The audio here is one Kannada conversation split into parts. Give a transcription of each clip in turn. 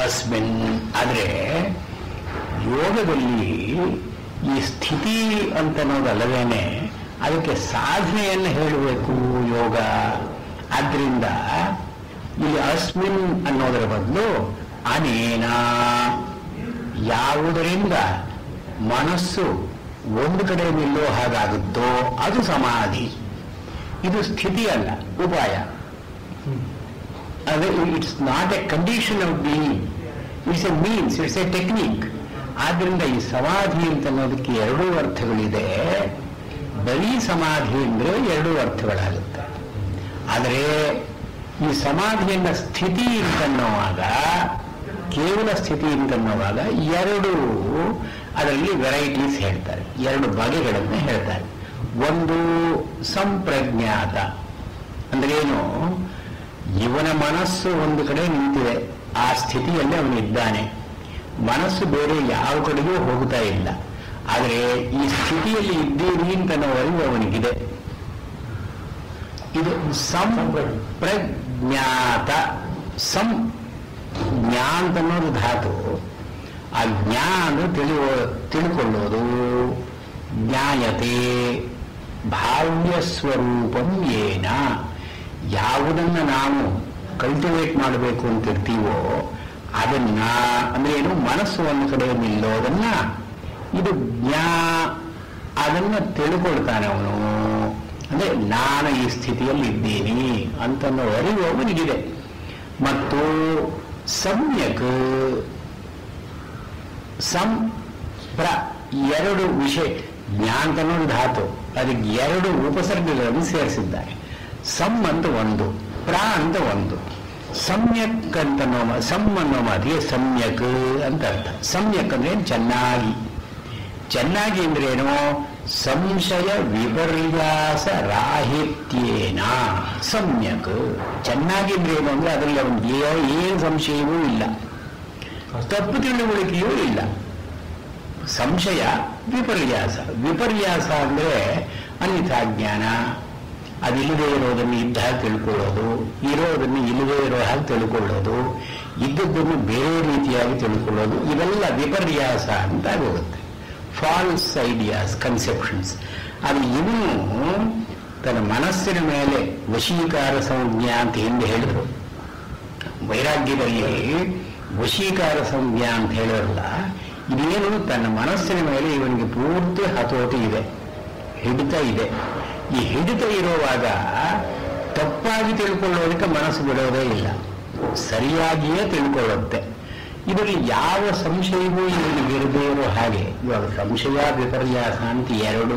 ಅಸ್ಮಿನ್. ಆದರೆ ಯೋಗದಲ್ಲಿ ಈ ಸ್ಥಿತಿ ಅಂತನ್ನೋದಲ್ಲದೇನೆ ಅದಕ್ಕೆ ಸಾಧನೆಯನ್ನು ಹೇಳಬೇಕು ಯೋಗ. ಆದ್ರಿಂದ ಇಲ್ಲಿ ಅಸ್ಮಿನ್ ಅನ್ನೋದರ ಬದಲು ಅನೇನ, ಯಾವುದರಿಂದ ಮನಸ್ಸು ಒಂದು ಕಡೆ ನಿಲ್ಲೋ ಹಾಗಾಗುತ್ತೋ ಅದು ಸಮಾಧಿ. ಇದು ಸ್ಥಿತಿ ಅಲ್ಲ, ಉಪಾಯ. ಅದೇ it's not A condition of being, it's A means, it's A technique. ಆದ್ರಿಂದ ಈ ಸಮಾಧಿ ಅಂತ ಅನ್ನೋದಕ್ಕೆ ಎರಡೂ ಅರ್ಥಗಳಿದೆ. ಬರೀ ಸಮಾಧಿ ಅಂದ್ರೆ ಎರಡೂ ಅರ್ಥಗಳಾಗುತ್ತೆ. ಆದರೆ ಈ ಸಮಾಧಿಯನ್ನ ಸ್ಥಿತಿ ಅಂತನ್ನುವಾಗ, ಕೇವಲ ಸ್ಥಿತಿ ಅಂತನ್ನುವಾಗ ಎರಡು ಅದರಲ್ಲಿ ವೆರೈಟೀಸ್ ಹೇಳ್ತಾರೆ, ಎರಡು ಬಗೆಗಳನ್ನು ಹೇಳ್ತಾರೆ. ಒಂದು ಸಂಪ್ರಜ್ಞಾತ ಅಂದ್ರೆ ಏನು, ಇವನ ಮನಸ್ಸು ಒಂದು ಕಡೆ ನಿಂತಿದೆ, ಆ ಸ್ಥಿತಿಯಲ್ಲಿ ಅವನಿದ್ದಾನೆ, ಮನಸ್ಸು ಬೇರೆ ಯಾವ ಕಡೆಗೂ ಹೋಗ್ತಾ ಇಲ್ಲ. ಆದರೆ ಈ ಸ್ಥಿತಿಯಲ್ಲಿ ಇದ್ದೀರಿ ಅಂತ ಅರಿವು ಅವನಿಗಿದೆ. ಇದು ಸಂಪ್ರಜ್ಞಾತ. ಜ್ಞಾ ಅಂತ ಅನ್ನೋದು ಧಾತು. ಆ ಜ್ಞಾ ಅಂದ್ರೆ ತಿಳ್ಕೊಳ್ಳೋದು. ಜ್ಞಾಯತೆ ಭಾವ್ಯ ಸ್ವರೂಪಂ ಏನ, ಯಾವುದನ್ನ ನಾವು ಕಲ್ಟಿವೇಟ್ ಮಾಡಬೇಕು ಅಂತಿರ್ತೀವೋ ಅದನ್ನ, ಅಂದ್ರೆ ಏನು, ಮನಸ್ಸು ಒಂದು ಕಡೆ ನಿಲ್ಲೋದನ್ನ ಇದು ಅದನ್ನ ತಿಳ್ಕೊಳ್ತಾನೆ ಅವನು. ಅಂದ್ರೆ ನಾನು ಈ ಸ್ಥಿತಿಯಲ್ಲಿ ಇದ್ದೀನಿ ಅಂತನ್ನೋ ಅರಿವು ಅವನಿಗಿದೆ. ಮತ್ತು ಸಮ್ಯಕ್ ಎರಡು ವಿಷಯ, ಜ್ಞಾನ ಅನ್ನೋದು ಧಾತು, ಅದಕ್ಕೆ ಎರಡು ಉಪಸರ್ಗಗಳನ್ನು ಸೇರಿಸಿದ್ದಾರೆ. ಸಮ್ ಅಂತ ಒಂದು, ಪ್ರ ಅಂತ ಒಂದು. ಸಮ್ಯಕ್ ಅಂತ ಅನ್ನೋ ಮಾತಿಗೆ ಸಮ್ಯಕ್ ಅಂತ ಅರ್ಥ. ಸಮ್ಯಕ್ ಅಂದ್ರೆ ಚೆನ್ನಾಗಿ. ಚೆನ್ನಾಗಿ ಅಂದ್ರೆ ಏನು, ಸಂಶಯ ವಿಪರ್ಯಾಸ ರಾಹಿತ್ಯೇನ ಸಮ್ಯಕ್. ಚೆನ್ನಾಗಿ ಅಂದ್ರೆ ಏನು ಅಂದ್ರೆ ಅದರಲ್ಲಿ ಅವನಿಗೆ ಏನು ಸಂಶಯವೂ ಇಲ್ಲ, ತಪ್ಪು ತಿಳುವಳಿಕೆಯೂ ಇಲ್ಲ. ಸಂಶಯ ವಿಪರ್ಯಾಸ. ವಿಪರ್ಯಾಸ ಅಂದ್ರೆ ಅನ್ಯಥಾ ಜ್ಞಾನ, ಅದಿಲ್ಲದೆ ಇರೋದನ್ನು ಇದ್ದ ಹಾಗೆ ತಿಳ್ಕೊಳ್ಳೋದು, ಇರೋದನ್ನು ಇಲ್ಲದೆ ಇರೋ ಹಾಗೆ ತಿಳ್ಕೊಳ್ಳೋದು, ಇದ್ದದ್ದನ್ನು ಬೇರೆ ರೀತಿಯಾಗಿ ತಿಳ್ಕೊಳ್ಳೋದು, ಇವೆಲ್ಲ ವಿಪರ್ಯಾಸ ಅಂತ ಆಗೋಗುತ್ತೆ. False ideas, conceptions. ಅದು ಇವನು ತನ್ನ ಮನಸ್ಸಿನ ಮೇಲೆ ವಶೀಕಾರ ಸಂಜ್ಞಾ ಅಂತ ಹಿಂದೆ ಹೇಳಿದ್ರು. ವೈರಾಗ್ಯದಲ್ಲಿ ವಶೀಕಾರ ಸಂಜ್ಞಾ ಅಂತ ಹೇಳಿರಲ್ಲ, ಇದೇನು ತನ್ನ ಮನಸ್ಸಿನ ಮೇಲೆ ಇವನಿಗೆ ಪೂರ್ತಿ ಹತೋಟಿ ಇದೆ, ಹಿಡಿತ ಇದೆ. ಈ ಹಿಡಿತ ಇರುವಾಗ ತಪ್ಪಾಗಿ ತಿಳ್ಕೊಳ್ಳೋದಕ್ಕೆ ಮನಸ್ಸು ಬಿಡೋದೇ ಇಲ್ಲ, ಸರಿಯಾಗಿಯೇ ತಿಳ್ಕೊಳ್ಳುತ್ತೆ. ಇದರಲ್ಲಿ ಯಾವ ಸಂಶಯವೂ ಇವನಿಗೆ ಇರದೇ ಇರೋ ಹಾಗೆ. ಇವಾಗ ಸಂಶಯ ವಿಪರ್ಯಾಸ ಅಂತ ಎರಡು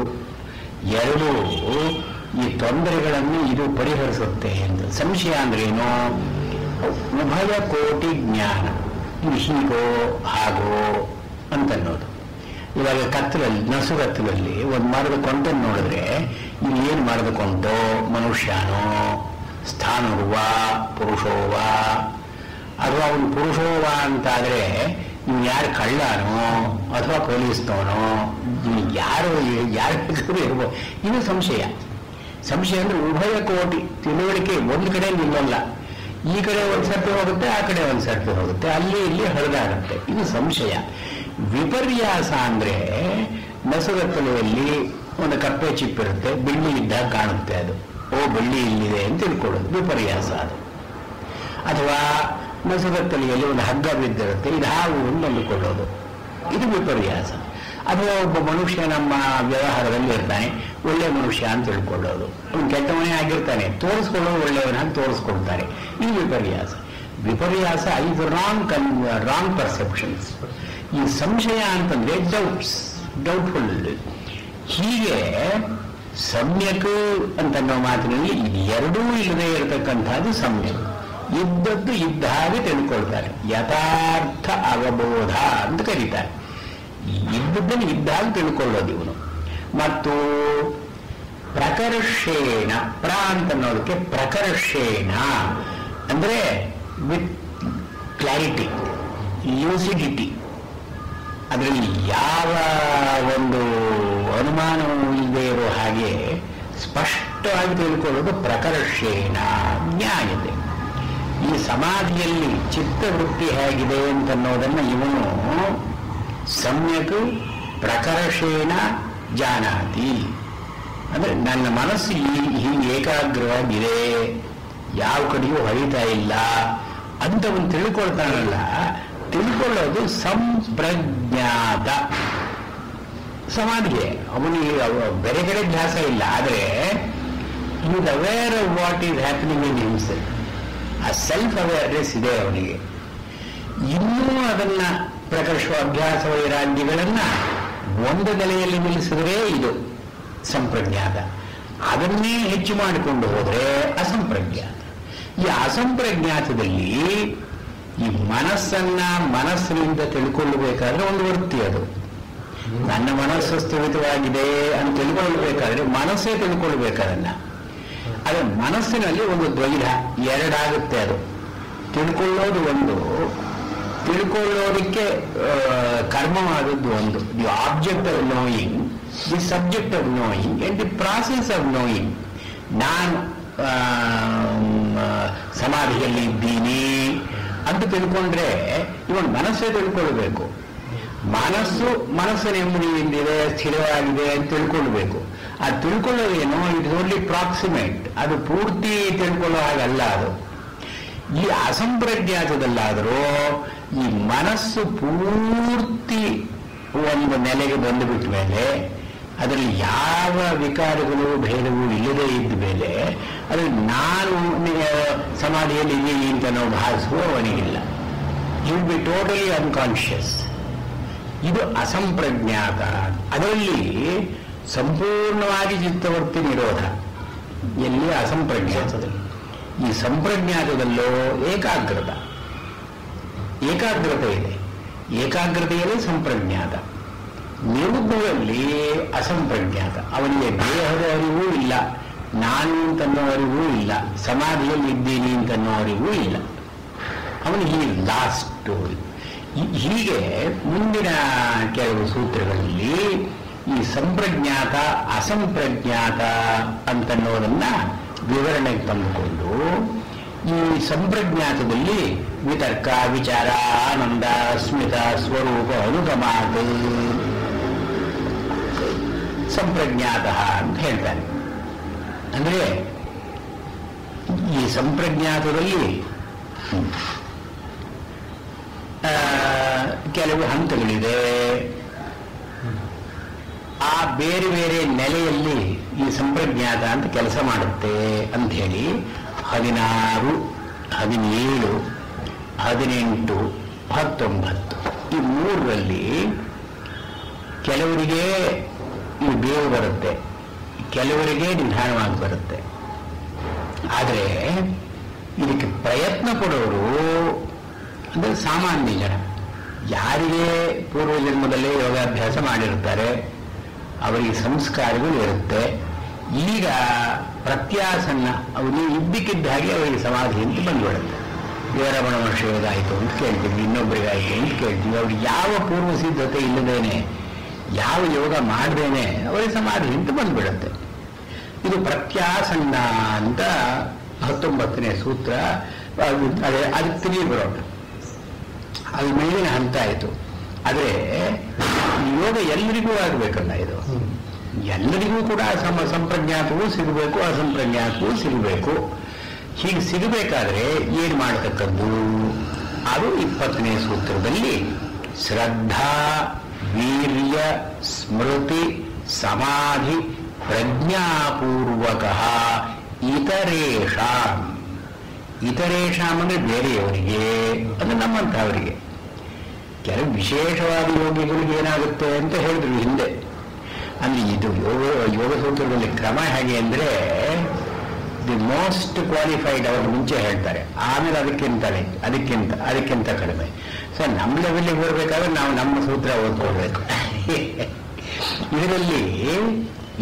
ಈ ತೊಂದರೆಗಳನ್ನು ಇದು ಪರಿಹರಿಸುತ್ತೆ ಎಂದು. ಸಂಶಯ ಅಂದ್ರೇನು, ಉಭಯ ಕೋಟಿ ಜ್ಞಾನ, ಇದು ಹೀಗೋ ಹಾಗೋ ಅಂತನ್ನೋದು. ಇವಾಗ ಕತ್ತಲಲ್ಲಿ, ನಸುಗತ್ತಲಲ್ಲಿ ಒಂದು ಮರದ ಕೊಂಟನ್ನು ನೋಡಿದ್ರೆ ಇಲ್ಲಿ ಏನು ಮರದ ಕೊಂಟೋ, ಮನುಷ್ಯನೋ, ಸ್ಥಾನರುವ ಪುರುಷೋವ, ಅಥವಾ ಅವನು ಪುರುಷೋವ ಅಂತಾದ್ರೆ ಇವ್ನು ಯಾರು ಕಳ್ಳನೋ ಅಥವಾ ಪೊಲೀಸ್ನವನೋ, ಯಾರು ಇರ್ಬೋದು. ಇದು ಸಂಶಯ. ಸಂಶಯ ಅಂದ್ರೆ ಉಭಯ ಕೋಟಿ ತಿಳುವಳಿಕೆ ಒಂದು ಕಡೆ ನಿಲ್ಲಲ್ಲ. ಈ ಕಡೆ ಒಂದು ಸರ್ತಿ ಹೋಗುತ್ತೆ, ಆ ಕಡೆ ಒಂದು ಸರ್ತಿ ಹೋಗುತ್ತೆ, ಅಲ್ಲಿ ಇಲ್ಲಿ ಹರಿದಾಡುತ್ತೆ. ಇದು ಸಂಶಯ. ವಿಪರ್ಯಾಸ ಅಂದ್ರೆ ನಸುಗತ್ತಲೆಯಲ್ಲಿ ಒಂದು ಕಪ್ಪೆ ಚಿಪ್ಪಿರುತ್ತೆ, ಬೆಳ್ಳಿ ಇದ್ದಾಗ ಕಾಣುತ್ತೆ, ಅದು ಬೆಳ್ಳಿ ಇಲ್ಲಿದೆ ಅಂತ ತಿಳ್ಕೊಳ್ಳೋದು ವಿಪರ್ಯಾಸ ಅದು. ಅಥವಾ ನಸುಗತ್ತಲೆಯಲ್ಲಿ ಒಂದು ಹಗ್ಗ ಬಿದ್ದಿರುತ್ತೆ, ಇದು ಹಾವು ಅಂತ ಅಂದುಕೊಳ್ಳೋದು, ಇದು ವಿಪರ್ಯಾಸ. ಅಥವಾ ಒಬ್ಬ ಮನುಷ್ಯ ನಮ್ಮ ವ್ಯವಹಾರದಲ್ಲಿ ಇರ್ತಾನೆ, ಒಳ್ಳೆ ಮನುಷ್ಯ ಅಂತ ತಿಳ್ಕೊಳ್ಳೋದು, ಅವನು ಕೆಟ್ಟವನೇ ಆಗಿರ್ತಾನೆ, ತೋರಿಸ್ಕೊಳ್ಳೋದು ಒಳ್ಳೆಯವನಾಗಿ ತೋರಿಸ್ಕೊಳ್ತಾರೆ, ಇದು ವಿಪರ್ಯಾಸ. ವಿಪರ್ಯಾಸ ಇದು ರಾಂಗ್ ಪರ್ಸೆಪ್ಷನ್ಸ್. ಈ ಸಂಶಯ ಅಂತಂದ್ರೆ ಡೌಟ್ಫುಲ್. ಹೀಗೆ ಸಮ್ಯಕ್ ಅಂತನ್ನೋ ಮಾತಿನಲ್ಲಿ ಇದು ಎರಡೂ ಇಲ್ಲದೆ ಇರತಕ್ಕಂಥದ್ದು ಸಮ್ಯಕ್. ಇದ್ದದ್ದು ಇದ್ದ ಹಾಗೆ ತಿಳ್ಕೊಳ್ತಾರೆ, ಯಥಾರ್ಥ ಅವಬೋಧ ಅಂತ ಕರೀತಾರೆ. ಇದ್ದದ್ದನ್ನು ಇದ್ದ ಹಾಗೆ ತಿಳ್ಕೊಳ್ಳೋದು ಇವನು. ಮತ್ತು ಪ್ರಕರ್ಷೇಣ, ಅಂತ ಅನ್ನೋದಕ್ಕೆ ಪ್ರಕರ್ಷೇಣ ಅಂದ್ರೆ ವಿತ್ ಕ್ಲಾರಿಟಿ, ಲೂಸಿಡಿಟಿ, ಅದರಲ್ಲಿ ಯಾವ ಒಂದು ಅನುಮಾನವೂ ಇಲ್ಲದೆ ಇರೋ ಹಾಗೆ ಸ್ಪಷ್ಟವಾಗಿ ತಿಳ್ಕೊಳ್ಳೋದು ಪ್ರಕರ್ಷೇಣ ಜ್ಞಾಯತೆ. ಈ ಸಮಾಧಿಯಲ್ಲಿ ಚಿತ್ತವೃತ್ತಿ ಹೇಗಿದೆ ಅಂತನ್ನೋದನ್ನು ಇವನು ಸಮ್ಯಕ್ ಪ್ರಕರ್ಷೇಣ ಜಾನಾತಿ. ಅಂದ್ರೆ ನನ್ನ ಮನಸ್ಸು ಹೀಗೆ ಏಕಾಗ್ರವಾಗಿದೆ, ಯಾವ ಕಡೆಯೂ ಹರಿತಾ ಇಲ್ಲ ಅಂತ ಅವನು ತಿಳ್ಕೊಳ್ತಾನಲ್ಲ, ತಿಳ್ಕೊಳ್ಳೋದು ಸಂಪ್ರಜ್ಞಾತ ಸಮಾಧಿಗೆ. ಅವನಿಗೆ ಬೇರೆ ಕಡೆ ಧ್ಯಾಸ ಇಲ್ಲ, ಆದರೆ is aware of what is happening in himself. ಆ ಸೆಲ್ಫ್ ಅವೇರ್ನೆಸ್ ಇದೆ ಅವನಿಗೆ. ಇನ್ನೂ ಅದನ್ನ ಪ್ರಕರ್ಷ ಅಭ್ಯಾಸ ವೈರಾಗ್ಯಗಳನ್ನ ಒಂದು ನೆಲೆಯಲ್ಲಿ ನಿಲ್ಲಿಸಿದ್ರೆ ಇದು ಸಂಪ್ರಜ್ಞಾತ. ಅದನ್ನೇ ಹೆಚ್ಚು ಮಾಡಿಕೊಂಡು ಹೋದ್ರೆ ಅಸಂಪ್ರಜ್ಞಾತ. ಈ ಅಸಂಪ್ರಜ್ಞಾತದಲ್ಲಿ ಈ ಮನಸ್ಸಿನಿಂದ ತಿಳ್ಕೊಳ್ಳಬೇಕಾದ್ರೆ ಒಂದು ವೃತ್ತಿ ಅದು. ನನ್ನ ಮನಸ್ಸು ಸ್ಥಿಮಿತವಾಗಿದೆ ಅಂತ ತಿಳ್ಕೊಳ್ಬೇಕಾದ್ರೆ ಮನಸ್ಸೇ ತಿಳ್ಕೊಳ್ಬೇಕದನ್ನ. ಅದೇ ಮನಸ್ಸಿನಲ್ಲಿ ಒಂದು ದ್ವೈಧ ಎರಡಾಗುತ್ತೆ. ಅದು ತಿಳ್ಕೊಳ್ಳೋದು ಒಂದು, ತಿಳ್ಕೊಳ್ಳೋದಕ್ಕೆ ಕರ್ಮವಾದದ್ದು ಒಂದು. The object of knowing, the subject of knowing and the process of knowing. ನಾನು ಸಮಾಧಿಯಲ್ಲಿ ಇದ್ದೀನಿ ಅಂತ ತಿಳ್ಕೊಂಡ್ರೆ ಇವನ್ ಮನಸ್ಸೇ ತಿಳ್ಕೊಳ್ಬೇಕು. ಮನಸ್ಸು ನೆಮ್ಮದಿಯಿಂದಿದೆ, ಸ್ಥಿರವಾಗಿದೆ ಅಂತ ತಿಳ್ಕೊಳ್ಬೇಕು. ಆ ತಿಳ್ಕೊಳ್ಳೋದೇನೋ ಇಟ್ ಇಸ್ ಓನ್ಲಿ ಪ್ರಾಕ್ಸಿಮೇಟ್, ಅದು ಪೂರ್ತಿ ತಿಳ್ಕೊಳ್ಳೋ ಹಾಗಲ್ಲ. ಅದು ಈ ಅಸಂಪ್ರಜ್ಞಾತದಲ್ಲಾದರೂ ಈ ಮನಸ್ಸು ಪೂರ್ತಿ ಒಂದು ನೆಲೆಗೆ ಬಂದುಬಿಟ್ಟ ಮೇಲೆ, ಅದರಲ್ಲಿ ಯಾವ ವಿಕಾರಗಳು ಭೇದವೂ ಇಲ್ಲದೇ ಇದ್ದ ಮೇಲೆ ಅದ್ರಲ್ಲಿ ನಾನು ಸಮಾಧಿಯಲ್ಲಿ ಇದ್ದೀನಿ ಅಂತ ನಾವು ಭಾವಿಸುವ ಅವನಿಗಿಲ್ಲ. You be totally unconscious. ಇದು ಅಸಂಪ್ರಜ್ಞಾತ. ಅದರಲ್ಲಿ ಸಂಪೂರ್ಣವಾಗಿ ಚಿತ್ತವೃತ್ತಿ ನಿರೋಧ. ಎಲ್ಲಿ ಅಸಂಪ್ರಜ್ಞಾತದಲ್ಲಿ. ಈ ಸಂಪ್ರಜ್ಞಾತದಲ್ಲೋ ಏಕಾಗ್ರತೆ ಇದೆ. ಏಕಾಗ್ರತೆಯಲ್ಲಿ ಸಂಪ್ರಜ್ಞಾತ. ನಿರುದ್ಧದಲ್ಲಿ ಅಸಂಪ್ರಜ್ಞಾತ. ಅವನಿಗೆ ದೇಹದ ಅರಿವೂ ಇಲ್ಲ, ನಾನು ಅಂತನ್ನೋ ಅರಿವೂ ಇಲ್ಲ, ಸಮಾಧಿಯಲ್ಲಿ ಇದ್ದೀನಿ ಅಂತನ್ನೋ ಅರಿವೂ ಇಲ್ಲ. ಅವನಿಗೆ ಲಾಸ್ಟ್. ಹೀಗೆ ಮುಂದಿನ ಕೆಲವು ಸೂತ್ರಗಳಲ್ಲಿ ಈ ಸಂಪ್ರಜ್ಞಾತ ಅಸಂಪ್ರಜ್ಞಾತ ಅಂತನ್ನೋದನ್ನ ವಿವರಣೆಗೆ ತಂದುಕೊಂಡು, ಈ ಸಂಪ್ರಜ್ಞಾತದಲ್ಲಿ ವಿತರ್ಕ, ವಿಚಾರ, ಆನಂದ, ಸ್ಮಿತ, ಸ್ವರೂಪ, ಅನುಗಮಾತ್ ಸಂಪ್ರಜ್ಞಾತ ಅಂತ ಹೇಳ್ತಾನೆ. ಅಂದ್ರೆ ಈ ಸಂಪ್ರಜ್ಞಾತದಲ್ಲಿ ಕೆಲವು ಹಂತಗಳಿದೆ. ಆ ಬೇರೆ ಬೇರೆ ನೆಲೆಯಲ್ಲಿ ಈ ಸಂಪ್ರಜ್ಞಾತ ಅಂತ ಕೆಲಸ ಮಾಡುತ್ತೆ ಅಂತ ಹೇಳಿ 16, 17, 18, 19 ಈ ಮೂರರಲ್ಲಿ ಕೆಲವರಿಗೆ ಈ ಬೇವು ಬರುತ್ತೆ, ಕೆಲವರಿಗೆ ನಿಧಾನವಾಗಿ ಬರುತ್ತೆ. ಆದರೆ ಇದಕ್ಕೆ ಪ್ರಯತ್ನ ಪಡೋರು ಅಂದರೆ ಸಾಮಾನ್ಯ ಜನ, ಯಾರಿಗೆ ಪೂರ್ವಜನ್ಮದಲ್ಲೇ ಯೋಗಾಭ್ಯಾಸ ಮಾಡಿರ್ತಾರೆ, ಅವರಿಗೆ ಸಂಸ್ಕಾರಗಳು ಇರುತ್ತೆ. ಈಗ ಪ್ರತ್ಯಾಸನ್ನ ಅವರಿಗೆ ಇದ್ದಕ್ಕಿದ್ದ ಹಾಗೆ ಅವರಿಗೆ ಸಮಾಧಿ ಅಂತ ಬಂದ್ಬಿಡುತ್ತೆ. ದೇವರಮಣ ಮಹರ್ಷಿ ಯೋಗ ಆಯಿತು ಅಂತ ಕೇಳ್ತೀವಿ, ಇನ್ನೊಬ್ಬರಿಗಾಯಿತು ಅಂತ ಕೇಳ್ತೀವಿ. ಅವ್ರಿಗೆ ಯಾವ ಪೂರ್ವ ಸಿದ್ಧತೆ ಇಲ್ಲದೇನೆ, ಯಾವ ಯೋಗ ಮಾಡದೇನೆ ಅವರಿಗೆ ಸಮಾಧಿ ಅಂತ ಬಂದ್ಬಿಡುತ್ತೆ. ಇದು ಪ್ರತ್ಯಾಸನ್ನ ಅಂತ 19ನೇ ಸೂತ್ರ. ಅದಕ್ಕೆ ತಿಳಿ ಬರೋಣ, ಅದು ಮೇಲಿನ ಹಂತ ಆಯಿತು. ಆದರೆ ಯೋಗ ಎಲ್ಲರಿಗೂ ಆಗಬೇಕಲ್ಲ. ಇದು ಎಲ್ಲರಿಗೂ ಕೂಡ ಸಂಪ್ರಜ್ಞಾತವೂ ಸಿಗಬೇಕು, ಅಸಂಪ್ರಜ್ಞಾತವೂ ಸಿಗಬೇಕು. ಹೀಗೆ ಸಿಗಬೇಕಾದ್ರೆ ಏನು ಮಾಡತಕ್ಕದ್ದು? ಅದು 20ನೇ ಸೂತ್ರದಲ್ಲಿ ಶ್ರದ್ಧಾ, ವೀರ್ಯ, ಸ್ಮೃತಿ, ಸಮಾಧಿ, ಪ್ರಜ್ಞಾಪೂರ್ವಕ ಇತರೇಷಾಂ. ಇತರೇಷಾಂ ಅಂದರೆ ಬೇರೆಯವರಿಗೆ, ಅದು ನಮ್ಮಂಥವರಿಗೆ. ಕೆಲವು ವಿಶೇಷವಾದ ಯೋಗಿಗಳಿಗೆ ಏನಾಗುತ್ತೆ ಅಂತ ಹೇಳಿದ್ರು ಹಿಂದೆ. ಅಂದ್ರೆ ಇದು ಯೋಗ ಸೂತ್ರದಲ್ಲಿ ಕ್ರಮ ಹೇಗೆ ಅಂದರೆ ದಿ ಮೋಸ್ಟ್ ಕ್ವಾಲಿಫೈಡ್ ಅವರು ಮುಂಚೆ ಹೇಳ್ತಾರೆ, ಆಮೇಲೆ ಅದಕ್ಕಿಂತ ಕಡಿಮೆ. ಸೊ ನಮ್ಮ ಲೆವೆಲ್ಗೆ ಬರಬೇಕಾದ್ರೆ ನಾವು ನಮ್ಮ ಸೂತ್ರ ಓದ್ಕೊಳ್ಬೇಕು. ಇದರಲ್ಲಿ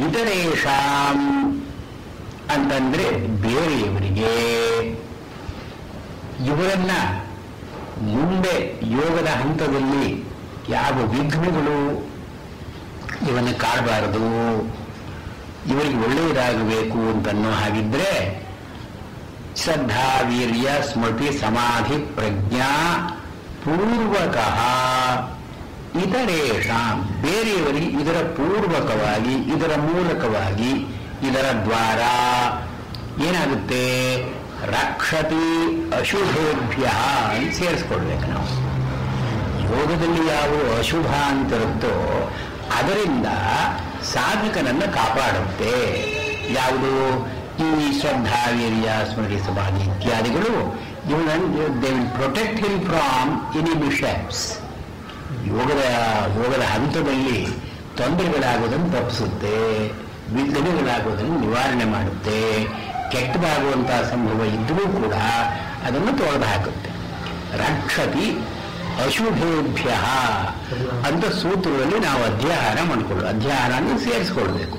ಇತರೇಷಾಂ ಅಂತಂದ್ರೆ ಬೇರೆಯವರಿಗೆ, ಇವರನ್ನ ಮುಂದೆ ಯೋಗದ ಹಂತದಲ್ಲಿ ಯಾವ ವಿಘ್ನಗಳು ಇವನ್ನ ಕಾಡಬಾರದು, ಇವರಿಗೆ ಒಳ್ಳೆಯದಾಗಬೇಕು ಅಂತನ್ನೋ ಹಾಗಿದ್ರೆ ಶ್ರದ್ಧಾ ವೀರ್ಯ ಸ್ಮೃತಿ ಸಮಾಧಿ ಪ್ರಜ್ಞಾ ಪೂರ್ವಕಃ ಇತರೇಷಾಂ ಬೇರೆಯವರಿಗೆ ಇದರ ಪೂರ್ವಕವಾಗಿ ಇದರ ಮೂಲಕವಾಗಿ ಇದರ ದ್ವಾರ ಏನಾಗುತ್ತೆ ರಕ್ಷತಿ ಅಶುಭೇಭ್ಯ ಅಂತ ಸೇರಿಸ್ಕೊಳ್ಬೇಕು ನಾವು. ಯೋಗದಲ್ಲಿ ಯಾವ ಅಶುಭ ಅಂತಿರುತ್ತೋ ಅದರಿಂದ ಸಾಧಕನನ್ನು ಕಾಪಾಡುತ್ತೆ. ಯಾವುದು ಈ ಶ್ರದ್ಧಾ ವೀರ್ಯ ಸ್ಮೃತಿ ಸಮಾಧಿ ಇತ್ಯಾದಿಗಳು ಇವನನ್ನು they will protect him from any mishaps. ಯೋಗದ ಹಂತದಲ್ಲಿ ತೊಂದರೆಗಳಾಗೋದನ್ನು ತಪ್ಪಿಸುತ್ತೆ, ವಿಘ್ನಗಳಾಗೋದನ್ನು ನಿವಾರಣೆ ಮಾಡುತ್ತೆ, ಕೆಟ್ಟದಾಗುವಂತಹ ಸಂಭವ ಇದ್ದರೂ ಕೂಡ ಅದನ್ನು ತೊಳೆದು ಹಾಕುತ್ತೆ. ರಕ್ಷತಿ ಅಶುಭೇಭ್ಯ ಅಂತ ಸೂತ್ರದಲ್ಲಿ ನಾವು ಅಧ್ಯಯನ ಮಾಡಿಕೊಳ್ಳೋದು. ಅಧ್ಯಯನ ಅಂದರೆ ಸೇರಿಸ್ಕೊಳ್ಬೇಕು.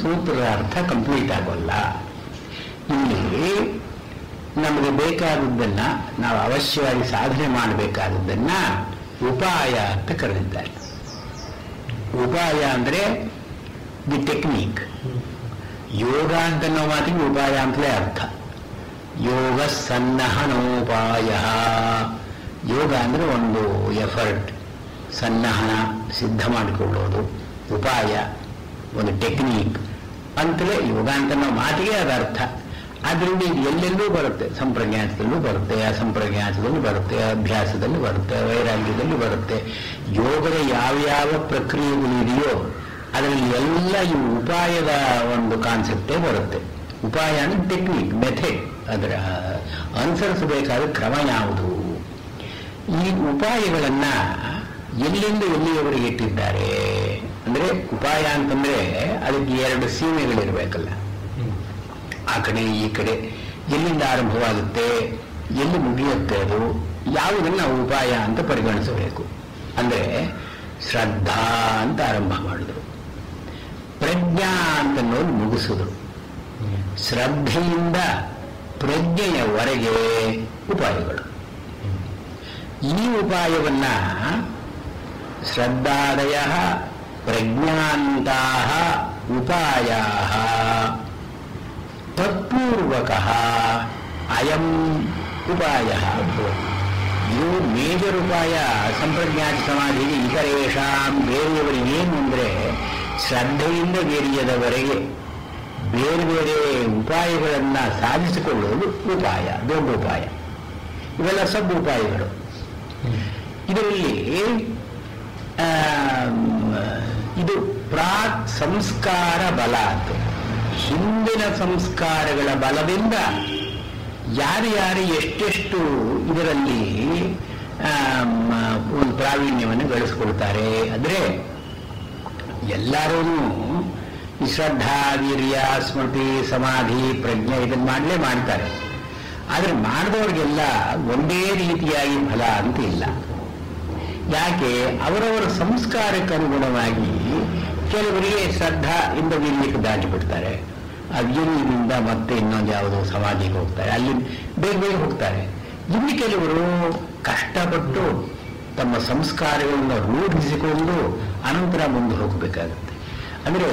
ಸೂತ್ರದ ಅರ್ಥ ಕಂಪ್ಲೀಟ್ ಆಗೋಲ್ಲ. ಇಲ್ಲಿ ನಮಗೆ ಬೇಕಾದದ್ದನ್ನ ನಾವು ಅವಶ್ಯವಾಗಿ ಸಾಧನೆ ಮಾಡಬೇಕಾದದ್ದನ್ನ ಉಪಾಯ ಅಂತ ಕರೆದಿದ್ದಾರೆ. ಉಪಾಯ ಅಂದರೆ ದಿ ಟೆಕ್ನಿಕ್. ಯೋಗ ಅಂತ ಅನ್ನೋ ಮಾತಿಗೆ ಉಪಾಯ ಅಂತಲೇ ಅರ್ಥ. ಯೋಗ ಸನ್ನಹನೋಪಾಯ. ಯೋಗ ಅಂದರೆ ಒಂದು ಎಫರ್ಟ್, ಸನ್ನಹನ ಸಿದ್ಧ ಮಾಡಿಕೊಳ್ಳೋದು, ಉಪಾಯ ಒಂದು ಟೆಕ್ನಿಕ್ ಅಂತಲೇ ಯೋಗ ಅಂತ ಅನ್ನೋ ಮಾತಿಗೆ ಅದು ಅರ್ಥ. ಆದ್ದರಿಂದ ಇದು ಎಲ್ಲೆಲ್ಲೂ ಬರುತ್ತೆ. ಸಂಪ್ರಜ್ಞಾತದಲ್ಲೂ ಬರುತ್ತೆ, ಅಸಂಪ್ರಜ್ಞಾತದಲ್ಲೂ ಬರುತ್ತೆ, ಅಭ್ಯಾಸದಲ್ಲಿ ಬರುತ್ತೆ, ವೈರಾಗ್ಯದಲ್ಲಿ ಬರುತ್ತೆ. ಯೋಗದ ಯಾವ್ಯಾವ ಪ್ರಕ್ರಿಯೆಗಳಿದೆಯೋ ಅದರಲ್ಲಿ ಎಲ್ಲ ಈ ಉಪಾಯದ ಒಂದು ಕಾನ್ಸೆಪ್ಟೇ ಬರುತ್ತೆ. ಉಪಾಯ ಅಂದರೆ ಟೆಕ್ನಿಕ್, ಮೆಥಡ್, ಅದರ ಅನುಸರಿಸಬೇಕಾದ ಕ್ರಮ ಯಾವುದು. ಈ ಉಪಾಯಗಳನ್ನ ಎಲ್ಲಿಂದ ಎಲ್ಲಿಯವರೆಗೆ ಇಟ್ಟಿದ್ದಾರೆ ಅಂದರೆ ಉಪಾಯ ಅಂತಂದ್ರೆ ಅದಕ್ಕೆ ಎರಡು ಸೀಮೆಗಳಿರಬೇಕಲ್ಲ. ಆ ಕಡೆ ಈ ಕಡೆ ಎಲ್ಲಿಂದ ಆರಂಭವಾಗುತ್ತೆ, ಎಲ್ಲಿ ಮುಗಿಯುತ್ತೆ, ಅದು ಯಾವುದನ್ನು ನಾವು ಉಪಾಯ ಅಂತ ಪರಿಗಣಿಸಬೇಕು. ಅಂದರೆ ಶ್ರದ್ಧಾ ಅಂತ ಆರಂಭ ಮಾಡಿದ್ರು, ಪ್ರಜ್ಞಾ ಅಂತನ್ನೋದು ಮುಗಿಸಿದ್ರು. ಶ್ರದ್ಧೆಯಿಂದ ಪ್ರಜ್ಞೆಯವರೆಗೆ ಉಪಾಯಗಳು. ಈ ಉಪಾಯವನ್ನ ಶ್ರದ್ಧಾದಯ ಪ್ರಜ್ಞಾಂತಹ ಉಪಾಯ ತತ್ಪೂರ್ವಕಃ ಅಯಂ ಉಪಾಯ. ಇದು ಮೇಜರ್ ಉಪಾಯ ಸಂಪ್ರಜ್ಞಾತ ಸಮಾಧಿಗೆ. ಇತರೇಷಾಂ ಬೇರೆಯವರಿಗೆ ಏನು ಅಂದರೆ ಶ್ರದ್ಧೆಯಿಂದ ವೀರ್ಯದವರೆಗೆ ಬೇರೆ ಬೇರೆ ಉಪಾಯಗಳನ್ನು ಸಾಧಿಸಿಕೊಳ್ಳುವುದು ಉಪಾಯ, ದೊಡ್ಡ ಉಪಾಯ. ಇವೆಲ್ಲ ಸಬ್ ಉಪಾಯಗಳು. ಇದರಲ್ಲಿ ಇದು ಪ್ರಾಕ್ ಸಂಸ್ಕಾರ ಬಲ ಅಂತ, ಹಿಂದಿನ ಸಂಸ್ಕಾರಗಳ ಬಲದಿಂದ ಯಾರು ಎಷ್ಟೆಷ್ಟು ಇದರಲ್ಲಿ ಒಂದು ಪ್ರಾವೀಣ್ಯವನ್ನು ಗಳಿಸ್ಕೊಳ್ತಾರೆ. ಅಂದರೆ ಎಲ್ಲರೂ ಈ ಶ್ರದ್ಧಾ ವೀರ್ಯ ಸ್ಮೃತಿ ಸಮಾಧಿ ಪ್ರಜ್ಞೆ ಇದನ್ನು ಮಾಡ್ತಾರೆ. ಆದರೆ ಮಾಡಿದವ್ರಿಗೆಲ್ಲ ಒಂದೇ ರೀತಿಯಾಗಿ ಫಲ ಅಂತ ಇಲ್ಲ. ಯಾಕೆ? ಅವರವರ ಸಂಸ್ಕಾರಕ್ಕೆ ಅನುಗುಣವಾಗಿ ಕೆಲವರಿಗೆ ಶ್ರದ್ಧಾ ಇಂದ ವೀರ್ಯಕ್ಕೆ ದಾಟಿಬಿಡ್ತಾರೆ, ವೀರ್ಯದಿಂದ ಮತ್ತೆ ಇನ್ನೊಂದು ಯಾವುದೋ ಸಮಾಧಿಗೆ ಹೋಗ್ತಾರೆ, ಅಲ್ಲಿ ಬೇಗ ಬೇಗ ಹೋಗ್ತಾರೆ. ಇನ್ನು ಕೆಲವರು ಕಷ್ಟಪಟ್ಟು ತಮ್ಮ ಸಂಸ್ಕಾರಗಳನ್ನು ರೂಢಿಸಿಕೊಂಡು ಅನಂತರ ಮುಂದೆ ಹೋಗಬೇಕಾಗುತ್ತೆ. ಅಂದರೆ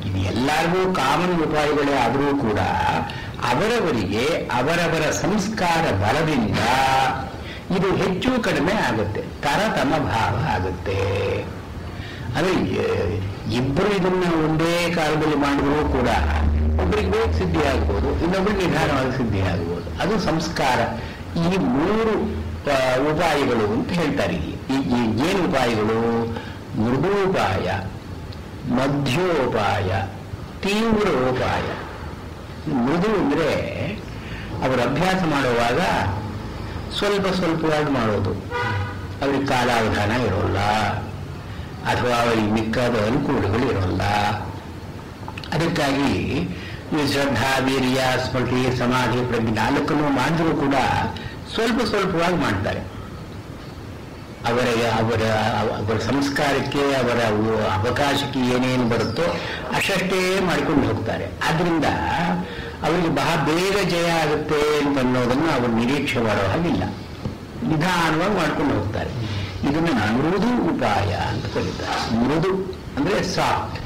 ಇದು ಎಲ್ಲರಿಗೂ ಕಾಮನ್ ಉಪಾಯಗಳೇ ಆದರೂ ಕೂಡ ಅವರವರಿಗೆ ಅವರವರ ಸಂಸ್ಕಾರ ಬಲದಿಂದ ಇದು ಹೆಚ್ಚು ಕಡಿಮೆ ಆಗುತ್ತೆ, ತರತಮ ಭಾವ ಆಗುತ್ತೆ. ಅಂದರೆ ಇಬ್ಬರು ಇದನ್ನು ಒಂದೇ ಕಾಲದಲ್ಲಿ ಮಾಡಿದರೂ ಕೂಡ ಒಬ್ಬರಿಗೆ ಬೇಗ ಸಿದ್ಧಿ ಆಗ್ಬೋದು, ಇನ್ನೊಬ್ಬರಿಗೆ ನಿಧಾನವಾಗಿ ಸಿದ್ಧಿ ಆಗ್ಬೋದು. ಅದು ಸಂಸ್ಕಾರ. ಈ ಮೂರು ಉಪಾಯಗಳು ಅಂತ ಹೇಳ್ತಾರೆ. ಈ ಏನು ಉಪಾಯಗಳು? ಮೃದೋಪಾಯ, ಮಧ್ಯೋಪಾಯ, ತೀವ್ರೋಪಾಯ. ಮೃದು ಅಂದರೆ ಅವರು ಅಭ್ಯಾಸ ಮಾಡುವಾಗ ಸ್ವಲ್ಪ ಸ್ವಲ್ಪವಾಗಿ ಮಾಡೋದು, ಅವ್ರಿಗೆ ಕಾಲಾವಧಾನ ಇರೋಲ್ಲ, ಅಥವಾ ಅವರಿಗೆ ಮಿಕ್ಕಾದ ಅನುಕೂಲಗಳು ಇರೋಲ್ಲ. ಅದಕ್ಕಾಗಿ ಈ ಶ್ರದ್ಧಾ ವೀರ್ಯ ಸ್ಮೃತಿ ಸಮಾಧಿ ಪ್ರಜ್ಞೆ ನಾಲ್ಕನ್ನು ಮಾಡಿದರೂ ಕೂಡ ಸ್ವಲ್ಪ ಸ್ವಲ್ಪವಾಗಿ ಮಾಡ್ತಾರೆ. ಅವರ ಸಂಸ್ಕಾರಕ್ಕೆ ಅವರ ಅವಕಾಶಕ್ಕೆ ಏನೇನು ಬರುತ್ತೋ ಅಷ್ಟೇ ಮಾಡಿಕೊಂಡು ಹೋಗ್ತಾರೆ. ಆದ್ರಿಂದ ಅವರಿಗೆ ಬಹಳ ಬೇಗ ಜಯ ಆಗುತ್ತೆ ಅಂತ ಅನ್ನೋದನ್ನು ಅವರು ನಿರೀಕ್ಷೆ ಮಾಡೋ ಹಾಗಿಲ್ಲ, ನಿಧಾನವಾಗಿ ಮಾಡ್ಕೊಂಡು ಹೋಗ್ತಾರೆ. ಇದನ್ನು ಮೃದು ಉಪಾಯ ಅಂತ ಕರೀತಾರೆ. ಮೃದು ಅಂದರೆ ಸಾಫ್ಟ್.